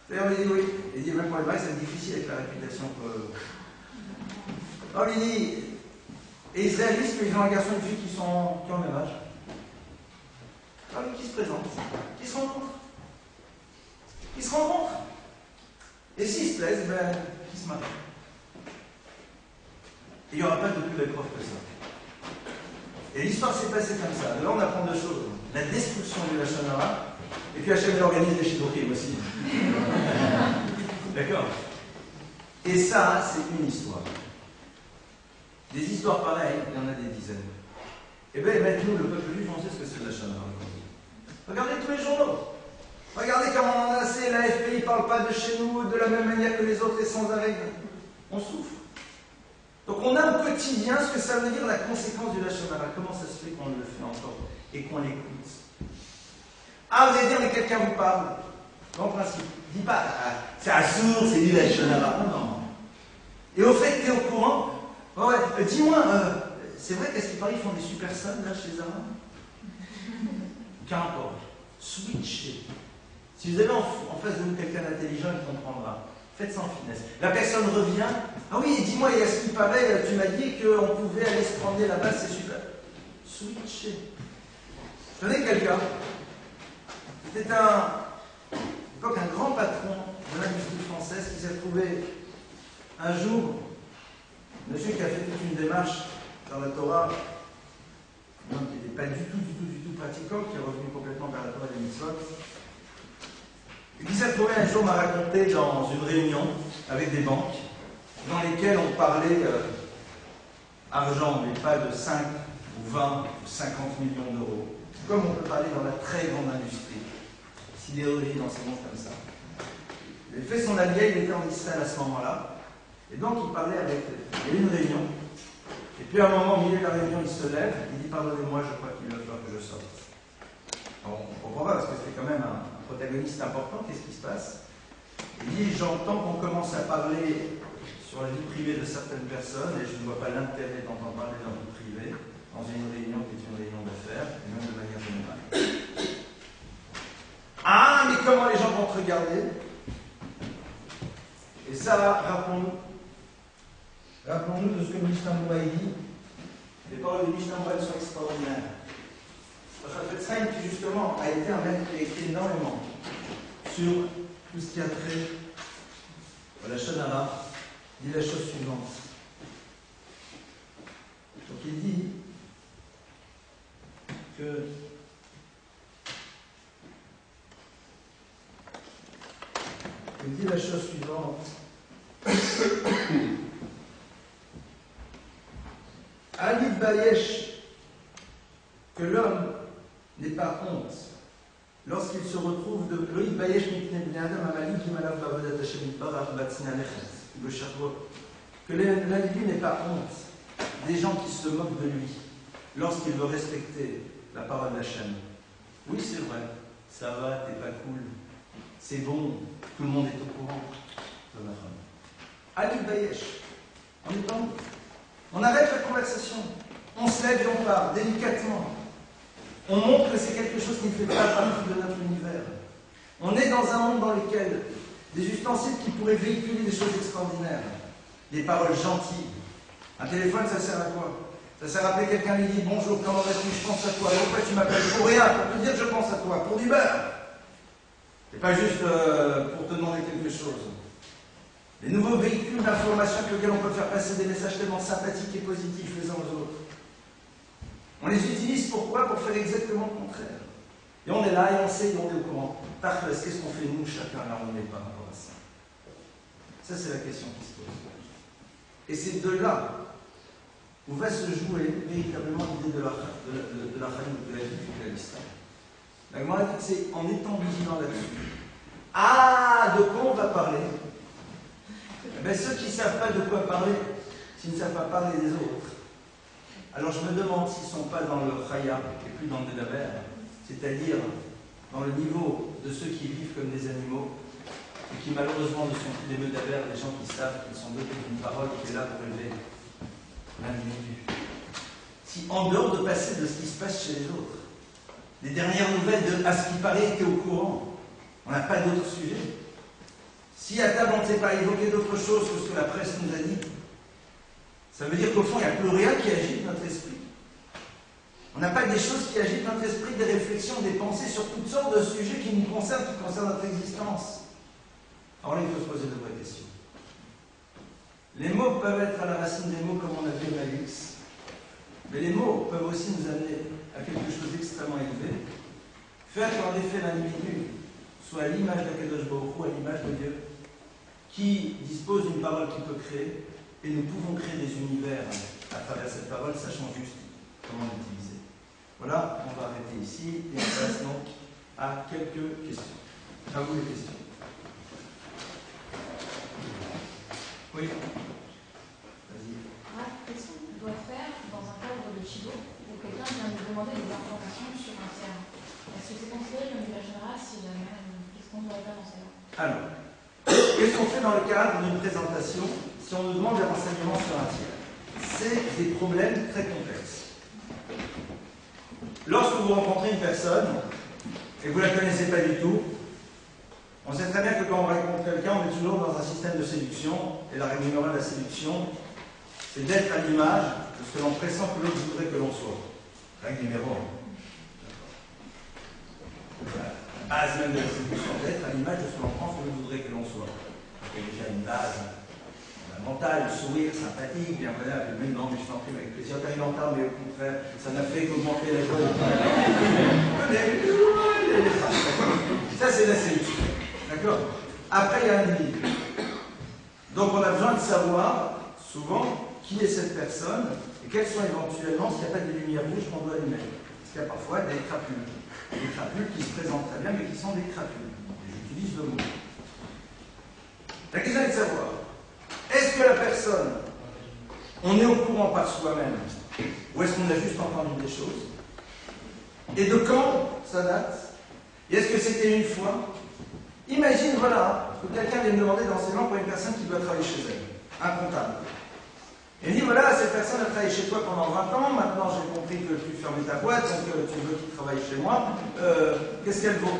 D'ailleurs, il dit oui. Il dit, même pour les mariés, c'est difficile avec la réputation que. Alors, il dit, et ils se réalisent qu'ils ont un garçon et une fille qui ont le même âge. Alors, qui se présentent, qui se rencontrent. Et s'ils se plaisent, ben, ils se marient. Et il n'y aura pas de plus belle preuve que ça. Et l'histoire s'est passée comme ça. De là, on apprend deux choses. La destruction du Lachon Hara, et puis Hachem organise des shidduchim aussi. D'accord? Et ça, c'est une histoire. Des histoires pareilles, il y en a des dizaines. Eh bien, maintenant, le peuple juif, on sait ce que c'est le Lachon Hara. Regardez tous les journaux. Regardez comment on en a assez. L'AFP ne parle pas de chez nous de la même manière que les autres et sans arrêt. On souffre. Donc on a au quotidien ce que ça veut dire la conséquence du Lachon Hara. Comment ça se fait qu'on le fait encore et qu'on l'écoute? Ah, vous allez dire, mais quelqu'un vous parle. En principe, dis pas, c'est Assour, c'est du Lachon Hara. Non. Et au fait, tu es au courant? Ouais, dis-moi, c'est vrai qu'à ce qui paraît, ils font des super sons là chez les Arabes? Qu'importe. Switchez. Si vous avez en face de vous quelqu'un d'intelligent, il comprendra. Faites sans finesse. La personne revient. Ah oui, dis-moi, il y a ce qui paraît, tu m'as dit qu'on pouvait aller se promener là-bas, c'est super. Switchez. Je connais quelqu'un. C'était un grand patron de l'industrie française qui s'est trouvé un jour, monsieur qui a fait toute une démarche dans la Torah, qui n'était pas du tout pratiquant, qui est revenu complètement vers la Torah des Mitzvot, et qui s'est trouvé un jour m'a raconté dans une réunion avec des banques, dans lesquelles on parlait argent, mais pas de 5 ou 20 ou 50 millions d'euros, comme on peut parler dans la très grande industrie. Sidérurgie dans ces mondes comme ça. Il a fait son allié, il était en Israël à ce moment-là, et donc il parlait avec. Il y a eu une réunion, et puis à un moment, au milieu de la réunion, il se lève, il dit pardonnez-moi, je crois qu'il va falloir que je sorte. Alors, on comprend pas, parce que c'est quand même un protagoniste important, qu'est-ce qui se passe? Il dit j'entends qu'on commence à parler sur la vie privée de certaines personnes, et je ne vois pas l'intérêt d'entendre parler de leur vie privée dans une réunion qui est une réunion d'affaires, et même de manière générale. Ah, mais comment les gens vont te regarder? Et ça, rappelons-nous de ce que le Mishnah Moura dit. Les paroles du Mishnah Moura sont extraordinaires. Rachel Fetzheim, qui justement a été un maître qui a écrit énormément sur tout ce qui a trait à la Lachon Hara, dit la chose suivante. Donc il dit que il dit la chose suivante. Alif Bayesh, que l'homme n'ait pas honte lorsqu'il se retrouve de Loïc Bayesh que l'individu n'ait pas honte des gens qui se moquent de lui lorsqu'il veut respecter la parole d'Hachem. Oui, c'est vrai, ça va, t'es pas cool, c'est bon, tout le monde est au courant. Alif Bayesh, on arrête la conversation, on se lève et on parle délicatement. On montre que c'est quelque chose qui ne fait pas partie de notre univers. On est dans un monde dans lequel des ustensiles qui pourraient véhiculer des choses extraordinaires, des paroles gentilles. Un téléphone, ça sert à quoi? Ça sert à appeler quelqu'un, lui dit bonjour, comment vas-tu, je pense à toi. Pourquoi tu m'appelles? Pour rien, pour te dire je pense à toi, pour du beurre. C'est pas juste pour te demander quelque chose. Les nouveaux véhicules d'information avec lesquels on peut faire passer des messages tellement sympathiques et positifs les uns aux autres. On les utilise pourquoi? Pour faire exactement le contraire. Et on est là et on sait et on est au courant. Qu'est-ce qu'on fait nous, chacun, là où on n'est pas par rapport à ça? Ça, c'est la question qui se pose. Et c'est de là où va se jouer véritablement l'idée de la Khalil, de la vie du Khalista. La Gemara dit que c'est en étant vigilant là-dessus. Ah, de quoi on va parler? Ben, ceux qui ne savent pas de quoi parler, s'ils ne savent pas parler des autres, alors je me demande s'ils ne sont pas dans le Chaya et plus dans le Dedaber, c'est-à-dire dans le niveau de ceux qui vivent comme des animaux et qui malheureusement ne sont plus des Medaber, des gens qui savent qu'ils sont dotés d'une parole qui est là pour élever l'individu. Si en dehors de passer de ce qui se passe chez les autres, les dernières nouvelles de à ce qui paraît étaient au courant, on n'a pas d'autres sujets. Si à table on ne sait pas évoquer d'autre chose que ce que la presse nous a dit, ça veut dire qu'au fond il n'y a plus rien qui agite notre esprit. On n'a pas des choses qui agitent notre esprit, des réflexions, des pensées sur toutes sortes de sujets qui nous concernent, qui concernent notre existence. Alors là, il faut se poser de vraies questions. Les mots peuvent être à la racine des mots, comme on a vu au Malix, mais les mots peuvent aussi nous amener à quelque chose d'extrêmement élevé, faire qu'en effet l'individu soit à l'image d'Akadosh Baruch Hu, à l'image de Dieu, qui dispose d'une parole qui peut créer, et nous pouvons créer des univers à travers cette parole, sachant juste comment l'utiliser. Voilà, on va arrêter ici, et on passe donc à quelques questions. À vous les questions. Oui. Vas-y. Qu'est-ce qu'on doit faire dans un cadre de Chido où quelqu'un vient nous demander des informations sur un tiers? Est-ce que c'est considéré comme une générale si jamais qu'est-ce qu'on doit faire dans ce cas-là? Alors, qu'est-ce qu'on fait dans le cadre d'une présentation si on nous demande des renseignements sur un tiers? C'est des problèmes très complexes. Lorsque vous rencontrez une personne et que vous ne la connaissez pas du tout, on sait très bien que quand on rencontre quelqu'un, on est toujours dans un système de séduction, et la règle numéro 1 de la séduction, c'est d'être à l'image de ce que l'on pressent que l'autre voudrait que l'on soit. Règle numéro 1. La base même de la séduction, d'être à l'image de ce que l'on pense que l'autre voudrait que l'on soit. Il y a déjà une base fondamentale, le sourire sympathique, bien voilà, même non, mais je t'en prie, avec plaisir, t'as une en retard, mais au contraire, ça n'a fait qu'augmenter la joie. Ça, c'est la séduction. D'accord? Après, il y a un individu. Donc, on a besoin de savoir, souvent, qui est cette personne et quelles sont éventuellement, s'il n'y a pas des lumières rouges qu'on doit allumer. Parce qu'il y a parfois des crapules. Des crapules qui se présentent très bien, mais qui sont des crapules. Et j'utilise le mot. La question est de savoir, est-ce que la personne, on est au courant par soi-même, ou est-ce qu'on a juste entendu des choses? Et de quand ça date? Et est-ce que c'était une fois? Imagine, voilà, que quelqu'un vient me demander d'enseignement pour une personne qui doit travailler chez elle, un comptable. Et il dit, voilà, cette personne a travaillé chez toi pendant 20 ans, maintenant j'ai compris que tu fermais ta boîte, donc tu veux qu'il travaille chez moi, qu'est-ce qu'elle vaut?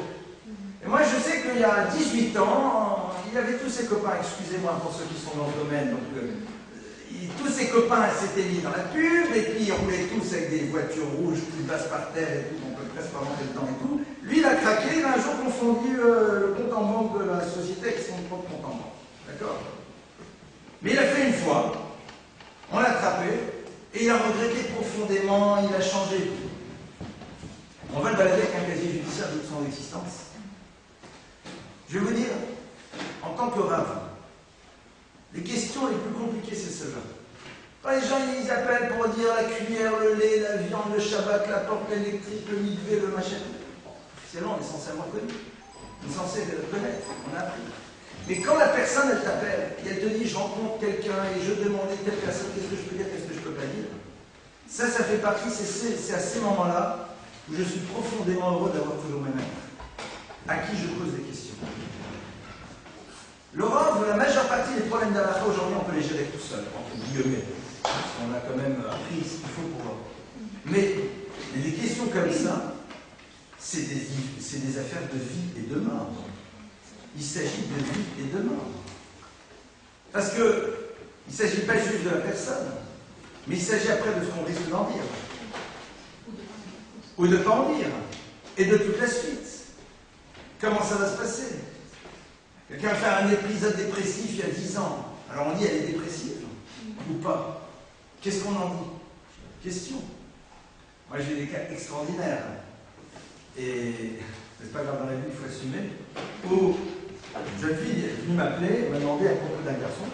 Et moi je sais qu'il y a 18 ans, il avait tous ses copains, excusez-moi pour ceux qui sont dans le domaine, donc tous ses copains s'étaient mis dans la pub, et puis ils roulaient tous avec des voitures rouges qui passent par terre et tout, on peut presque pas rentrer dedans et tout. Lui, il a craqué, il a un jour confondu le compte en banque de la société avec son propre compte en banque. D'accord? Mais il a fait une fois, on l'a attrapé, et il a regretté profondément, il a changé. On va le balader avec un casier judiciaire de son existence. Je vais vous dire, en tant que rave, les questions les plus compliquées, c'est celles-là. Quand les gens ils appellent pour dire la cuillère, le lait, la viande, le Shabbat, la porte électrique, le mikvé, le machin, officiellement, on est censé avoir connu. On est censé le connaître, on a appris. Mais quand la personne, elle t'appelle, et elle te dit, je rencontre quelqu'un, et je demandais telle personne, qu'est-ce que je peux dire, qu'est-ce que je peux pas dire, ça fait partie, c'est à ces moments-là où je suis profondément heureux d'avoir toujours mes maîtres, à qui je pose des questions. Laurent, la majeure partie des problèmes d'Alaha aujourd'hui, on peut les gérer tout seul, entre guillemets. Parce qu'on a quand même appris ce qu'il faut pour. Mais les questions comme ça, c'est des affaires de vie et de mort. Il s'agit de vie et de mort. Parce qu'il ne s'agit pas juste de la personne, mais il s'agit après de ce qu'on risque d'en dire. Ou de ne pas en dire. Et de toute la suite. Comment ça va se passer? Quelqu'un fait un épisode dépressif il y a 10 ans. Alors on dit elle est dépressive ou pas? Qu'est-ce qu'on en dit? Question. Moi j'ai des cas extraordinaires. Et c'est pas grave dans la vie, il faut assumer. Où jeune fille est venue m'appeler, m'a demandé à propos d'un garçon,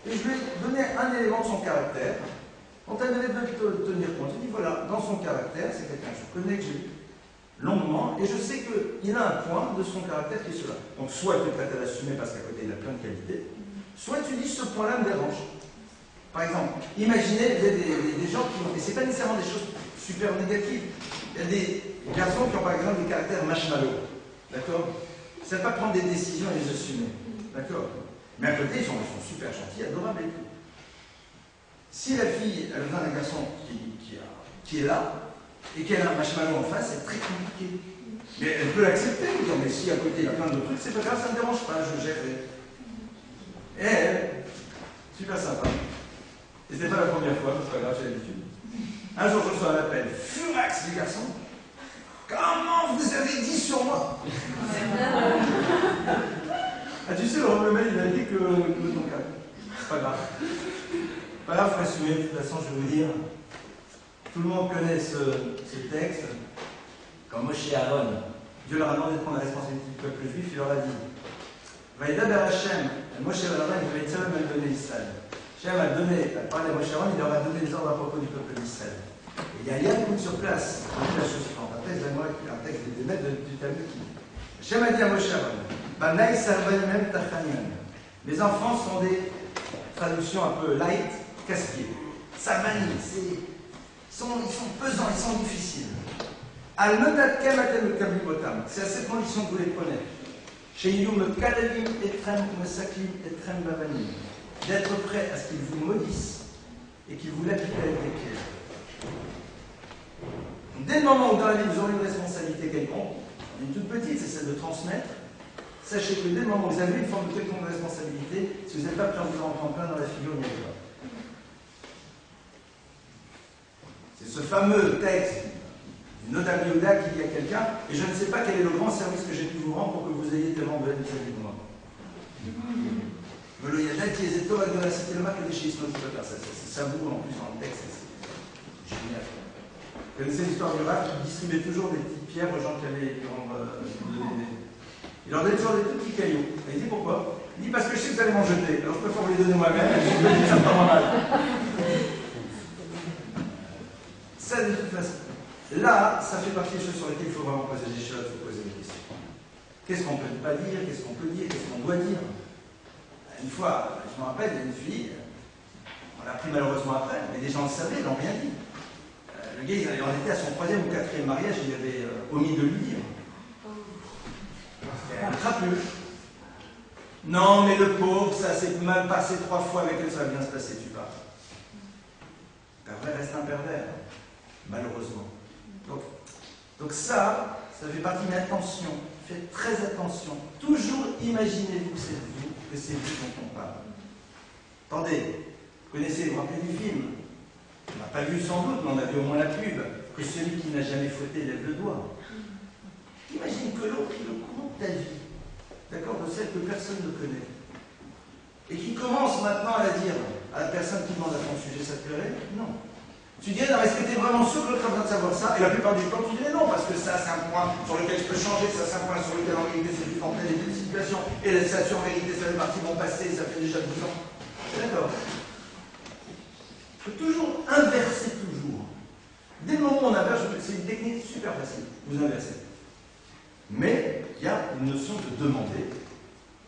et je lui ai donné un élément de son caractère, dont elle devait tenir compte. Je dis voilà, dans son caractère, c'est quelqu'un que je connais, que j'ai vu longuement, et je sais qu'il a un point de son caractère qui est cela. Donc soit tu es prête à l'assumer parce qu'à côté il a plein de qualités, soit tu dis ce point-là me dérange. Par exemple, imaginez, vous avez des gens qui ont, et c'est pas nécessairement des choses super négatives, il y a des garçons qui ont par exemple des caractères marshmallow, d'accord? Ils ne savent pas prendre des décisions et les assumer, d'accord? Mais à côté, ils sont super gentils, adorables et tout. Si la fille a besoin d'un garçon qui est là, et qu'elle a un marshmallow en face, c'est très compliqué. Mais elle peut l'accepter, disant, mais si à côté il y a plein de trucs, c'est pas grave, ça ne me dérange pas, je gérerai. Et elle, super sympa. Et c'était pas la première fois, c'est pas grave, j'ai l'habitude. Un jour, je reçois un appel, furax, les garçons. Comment vous avez dit sur moi? Ah, tu sais, le mail, il a dit que ton cas. C'est pas grave. Pas grave, faut assumer, de toute façon, je vais vous dire. Tout le monde connaît ce texte. Quand Moshe et Aaron, Dieu leur a demandé de prendre la responsabilité du peuple juif, il leur a dit Vaïdaber Hashem, Moshe et Aaron, il devait Israël même donner Israël. Hashem a parlé à Moshe et Aaron, il leur a donné les ordres à propos du peuple d'Israël. Et il y a Yann sur place, il dit la chose suivante. Après, moi un texte des maîtres du Talmud qui dit Hashem a dit à Moshe et Aaron Banaï Sarvan même Tachanyan. Les enfants sont des traductions un peu light, casse-pieds. Sarvani, ils sont pesants, ils sont difficiles. C'est à cette condition que vous les prenez. D'être prêt à ce qu'ils vous maudissent et qu'ils vous l'appliquent avec des pièges. Dès le moment où dans la vie vous aurez une responsabilité quelconque, une toute petite, c'est celle de transmettre, sachez que dès le moment où vous avez une forme de quelconque responsabilité, si vous n'êtes pas prêt à vous en prendre plein dans la figure, n'y allez pas. C'est ce fameux texte du Nodab Yehuda qui dit à quelqu'un, et je ne sais pas quel est le grand service que j'ai pu vous rendre pour que vous ayez tellement de haine vis-à-vis de moi. Mais le Yada qui est éto, c'était le mal que des schismes, c'est savoureux en plus dans le texte, c'est génial. Vous connaissez l'histoire du Rav qui distribuait toujours des petites pierres aux gens qui allaient lui rendre il leur donnait toujours des tout petits cailloux. Et il dit pourquoi? Il dit parce que je sais que vous allez m'en jeter, alors je préfère vous les donner moi-même, et je vous le dis, ça me fait mal. Ça, de toute façon. Là, ça fait partie des choses sur lesquelles il faut vraiment poser des choses, il faut poser des questions. Qu'est-ce qu'on ne peut pas dire? Qu'est-ce qu'on peut dire? Qu'est-ce qu'on doit dire? Une fois, je me rappelle, il y a une fille, on l'a appris malheureusement après, mais les gens le savaient, ils n'ont rien dit. Le gars, il en était à son 3e ou 4e mariage, il avait omis de lui dire. C'était un trapu. Non, mais le pauvre, ça s'est mal passé 3 fois avec elle, ça va bien se passer, tu pars. Le pervers reste un pervers, malheureusement. Donc ça fait partie de l'attention. Faites très attention. Toujours imaginez-vous que c'est vous dont on parle. Attendez, vous connaissez, vous vous rappelez du film? On n'a pas vu sans doute, mais on a vu au moins la pub, que celui qui n'a jamais fauté lève le doigt. Imagine que l'autre, il le compte ta vie, d'accord, de celle que personne ne connaît. Et qui commence maintenant à la dire à la personne qui demande à ton sujet, ça te plairait? Non. Tu dirais, non, est-ce que tu es vraiment sûr que l'autre a besoin de savoir ça? Et la plupart du temps, tu dirais non, parce que ça, c'est un point sur lequel je peux changer, ça, c'est un point sur lequel, en vérité, c'est du temps, telle et telle situation, et la situation, en vérité, ça fait partie de mon passé, ça fait déjà 12 ans. D'accord. Il faut toujours inverser, toujours. Dès le moment où on inverse, c'est une technique super facile, vous inversez. Mais il y a une notion de demander,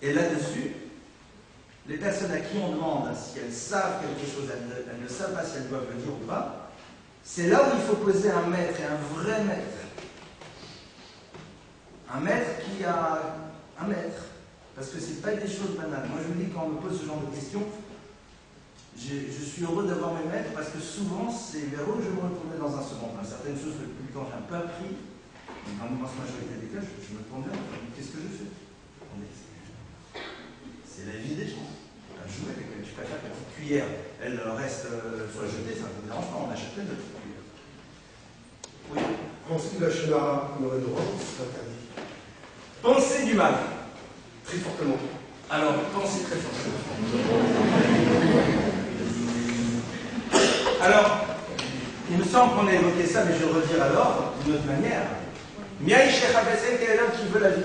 et là-dessus, les personnes à qui on demande si elles savent quelque chose, elles ne savent pas si elles doivent le dire ou pas, c'est là où il faut poser un maître, et un vrai maître. Un maître qui a un maître. Parce que ce n'est pas des choses banales. Moi je vous dis, quand on me pose ce genre de questions, je suis heureux d'avoir mes maîtres parce que souvent c'est vers eux que je me retournais dans un second plan. Certaines choses que depuis le temps j'ai un peu appris, mais dans l'immense majorité des cas, je me tourne vers eux. Qu'est-ce que je fais? C'est la vie des gens. Jouer avec elle, tu préfères que la petite cuillère, elle reste soit jetée, ça ne me dérange pas, on achète plein de petites cuillères. Oui. Penser de la chenara, on aurait le droit, c'est interdit. Penser du mal. Très fortement. Alors, pensez très fortement. Alors, il me semble qu'on a évoqué ça, mais je vais le redire alors, d'une autre manière. Miaï Sheikh Abesel, quel est l'homme qui veut la vie?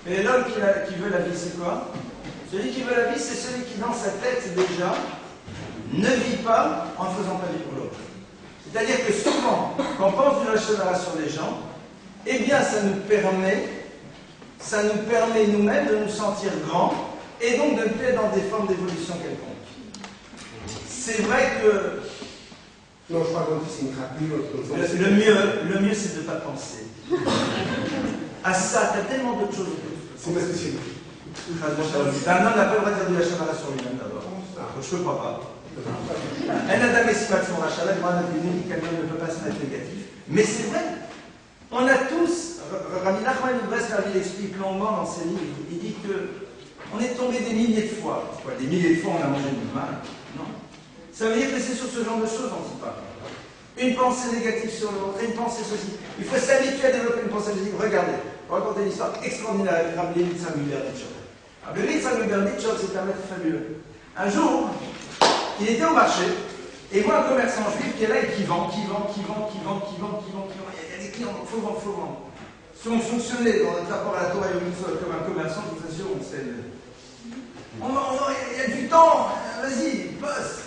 Et l'homme qui veut la vie, c'est quoi? Celui qui veut la vie, c'est celui qui, dans sa tête, déjà, ne vit pas en ne faisant pas vivre pour l'autre. C'est-à-dire que souvent, quand on pense du lâcher sur les gens, eh bien, ça nous permet nous-mêmes de nous sentir grands et donc de nous être dans des formes d'évolution quelconque. C'est vrai que Non, je parle de le mieux, c'est de ne pas penser. À ça, tu as tellement d'autres choses. C'est ma spécialité. Un homme n'a pas le droit de dire du lâcher sur lui-même d'abord. Je ne crois pas. Un Adam et Simatson Rachala, quelqu'un ne peut pas se mettre négatif. Mais c'est vrai. On a tous, Rabbi Nachman Breslev, il explique longuement dans ses livres, il dit que on est tombé des milliers de fois. Des milliers de fois, on a mangé du mal. Non. Ça veut dire que c'est sur ce genre de choses dont il parle. Une pensée négative sur l'autre, une pensée ceci. Il faut s'habituer à développer une pensée négative. Regardez, on va raconter une histoire extraordinaire avec Rabbi Yitzhak Lubavitchov. Rabbi Yitzhak Lubavitchov, c'est un maître fabuleux. Un jour, il était au marché, et il voit un commerçant juif qui est là et qui vend. Il y a des clients, il faut vendre. Si on fonctionnait dans notre rapport à la Torah et au Mitzvot comme un commerçant, je vous assure, on sait. Il y a du temps, vas-y, bosse.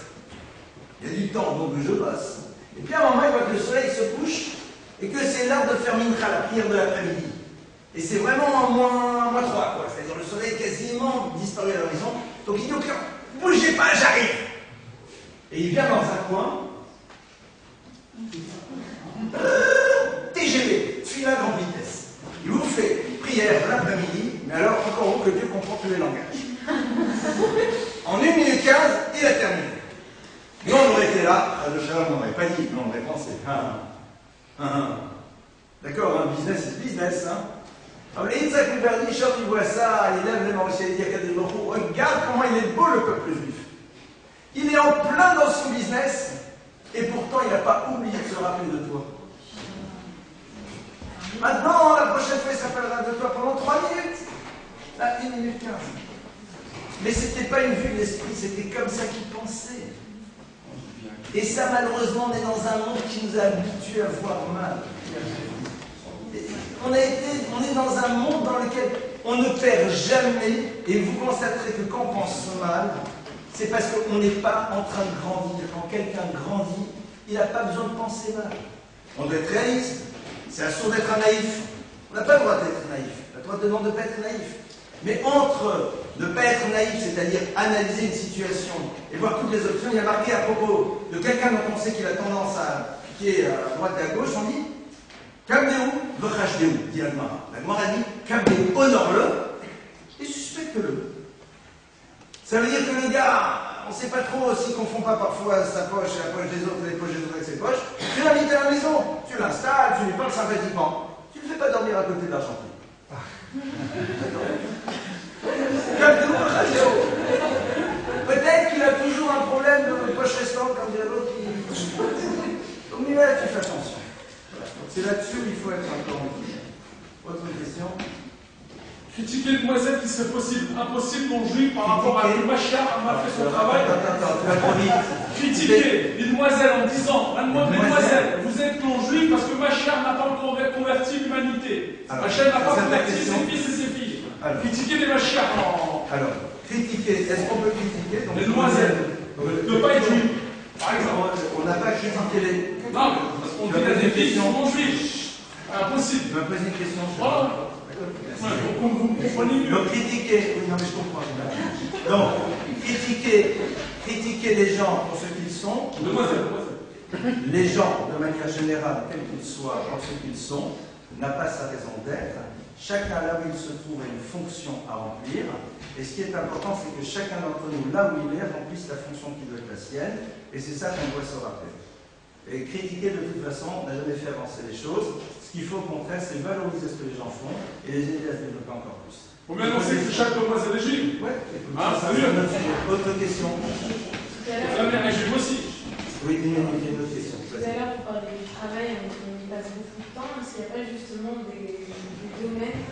Il y a du temps, donc je bosse. Et puis à un moment, il voit que le soleil se couche et que c'est l'heure de faire mincha, la prière de l'après-midi. Et c'est vraiment en moins 3, quoi. C'est-à-dire le soleil est quasiment disparu à l'horizon. Donc il dit au client, bougez pas, j'arrive. Et il vient dans un coin. TGV, celui-là à grande vitesse. Il vous fait prière de l'après-midi, mais alors encore heureux que Dieu comprend tous les langages. En 1 minute 15, il a terminé. Nous, on aurait été là, le Shalom n'aurait pas dit, mais on aurait pensé. D'accord, un business, c'est business. Alors, Yitzhak Lubavitchov, il voit ça, il lève les mains au ciel, il dit à Kadesh Baruch Hu, regarde comment il est beau le peuple juif. Il est en plein dans son business, et pourtant il n'a pas oublié de se rappeler de toi. Maintenant, la prochaine fois, il s'appellera de toi pendant 3 minutes. Là, 1 minute 15. Mais ce n'était pas une vue de l'esprit, c'était comme ça qu'il pensait. Et ça, malheureusement, on est dans un monde qui nous a habitués à voir mal. On est dans un monde dans lequel on ne perd jamais, et vous constaterez que quand on pense mal, c'est parce qu'on n'est pas en train de grandir. Quand quelqu'un grandit, il n'a pas besoin de penser mal. On doit être réaliste. C'est assourd d'être un naïf. On n'a pas le droit d'être naïf. La Torah demande de ne pas être naïf. Mais entre ne pas être naïf, c'est-à-dire analyser une situation et voir toutes les options, il y a marqué à propos de quelqu'un dont on sait qu'il a tendance à piquer à droite et à gauche, on dit Kamdeu, v'chashdeu, dit Agmara. L'Agmara dit Kamdeu, honore-le et suspecte-le. Ça veut dire que le gars, on ne sait pas trop s'il ne confond pas parfois sa poche et la poche des autres et les poches des autres avec ses poches. Tu l'invites à la maison, tu l'installes, tu lui parles sympathiquement. Tu ne le fais pas dormir à côté de l'argenterie. Peut-être qu'il a toujours un problème de poche restante, comme dirait l'autre. Donc, là, tu fais attention. Voilà. C'est là-dessus où il faut être un peu en vie. Autre question? Critiquer une demoiselle qui serait impossible non juive par rapport à une Mashiach a fait son travail. Attends, tu vas trop vite. Critiquer une demoiselle en disant Mademoiselle, vous êtes non juive parce que Mashiach n'a pas encore converti l'humanité. Mashiach n'a pas converti ses fils et ses filles. Critiquer les Mashiach en. Alors, critiquer, est-ce qu'on peut critiquer donc, les demoiselles ne pas être juives, par exemple. On n'a pas critiqué les. Non, parce qu'on dit à des filles qui sont non juives. Impossible. Je vais poser une question. Voilà. Vous comprenez mieux. Donc critiquer, oui non mais je comprends. Donc critiquer les gens pour ce qu'ils sont. Les gens, de manière générale, quels qu'ils soient, pour ce qu'ils sont, n'a pas sa raison d'être. Chacun là où il se trouve a une fonction à remplir. Et ce qui est important, c'est que chacun d'entre nous, là où il est, remplisse la fonction qui doit être la sienne. Et c'est ça qu'on doit se rappeler. Et critiquer de toute façon n'a jamais fait avancer les choses. Ce qu'il faut au contraire, c'est valoriser ce que les gens font et les aider à se développer encore plus. Faut bien annoncer que chaque demoiselle est juive. Ouais, c'est mieux. Autre question. La mère est juive aussi. Oui, il y a une autre question. Tout à l'heure, vous parlez du travail, on y passe beaucoup de temps. Est-ce qu'il n'y a pas justement des domaines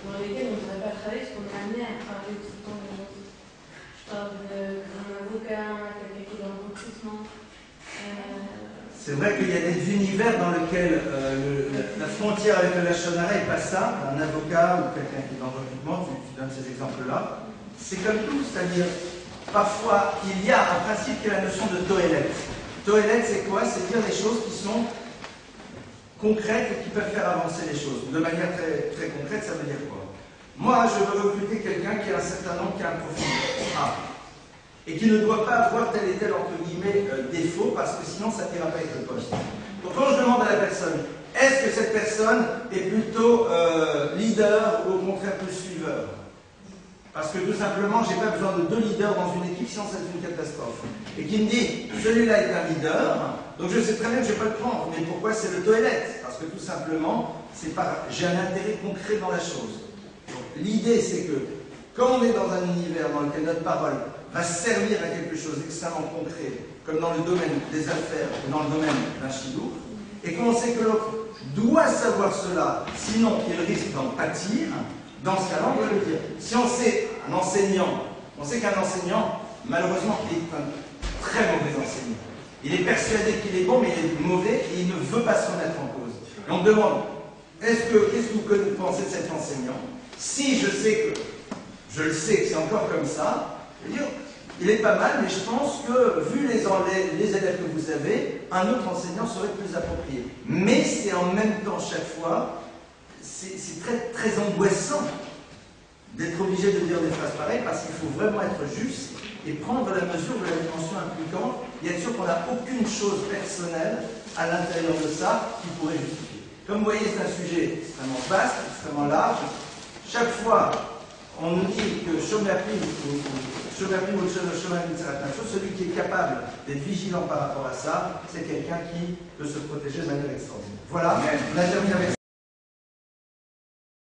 dans lesquels on ne devrait pas travailler parce qu'on est amené à travailler tout le temps les autres? Je parle d'un avocat, quelqu'un qui est dans le recrutement. C'est vrai qu'il y a des univers dans lesquels la frontière avec le lachon hara n'est pas simple. Un avocat ou quelqu'un qui est dans le recrutement, tu donnes ces exemples-là. C'est comme tout, c'est-à-dire, parfois, il y a un principe qui est la notion de toélette. Toélette, c'est quoi? C'est dire des choses qui sont concrètes et qui peuvent faire avancer les choses. De manière très, très concrète, ça veut dire quoi? Moi, je veux recruter quelqu'un qui a un certain nombre, qui a un profil A, et qui ne doit pas avoir tel et tel, entre guillemets, défaut, parce que sinon, ça n'ira pas avec le poste. Donc, quand je demande à la personne, est-ce que cette personne est plutôt leader ou au contraire plus suiveur? Parce que tout simplement, je n'ai pas besoin de 2 leaders dans une équipe, sinon c'est une catastrophe. Et qui me dit, celui-là est un leader, donc je sais très bien que je ne vais pas le prendre. Mais pourquoi c'est le toilette? Parce que tout simplement, j'ai un intérêt concret dans la chose. L'idée, c'est que, quand on est dans un univers dans lequel notre parole va servir à quelque chose d'extrêmement concret, comme dans le domaine des affaires, ou dans le domaine d'un chidour, et qu'on sait que l'autre doit savoir cela, sinon il risque d'en pâtir, dans ce cas-là, on va le dire. Si on sait un enseignant, on sait qu'un enseignant, malheureusement, est un très mauvais enseignant. Il est persuadé qu'il est bon, mais il est mauvais et il ne veut pas se remettre en cause. Et on me demande, qu'est-ce que vous pensez de cet enseignant? Si je sais que, je le sais que c'est encore comme ça, je veux dire, il est pas mal, mais je pense que, vu les élèves que vous avez, un autre enseignant serait plus approprié. Mais c'est en même temps, chaque fois, c'est très, très angoissant d'être obligé de dire des phrases pareilles, parce qu'il faut vraiment être juste et prendre la mesure de la dimension impliquante et être sûr qu'on n'a aucune chose personnelle à l'intérieur de ça qui pourrait justifier. Comme vous voyez, c'est un sujet extrêmement vaste, extrêmement large. Chaque fois, on nous dit que Shomerpim ou le Shomerpim, c'est la même chose. Celui qui est capable d'être vigilant par rapport à ça, c'est quelqu'un qui peut se protéger de manière extraordinaire. Voilà, on a terminé avec ça.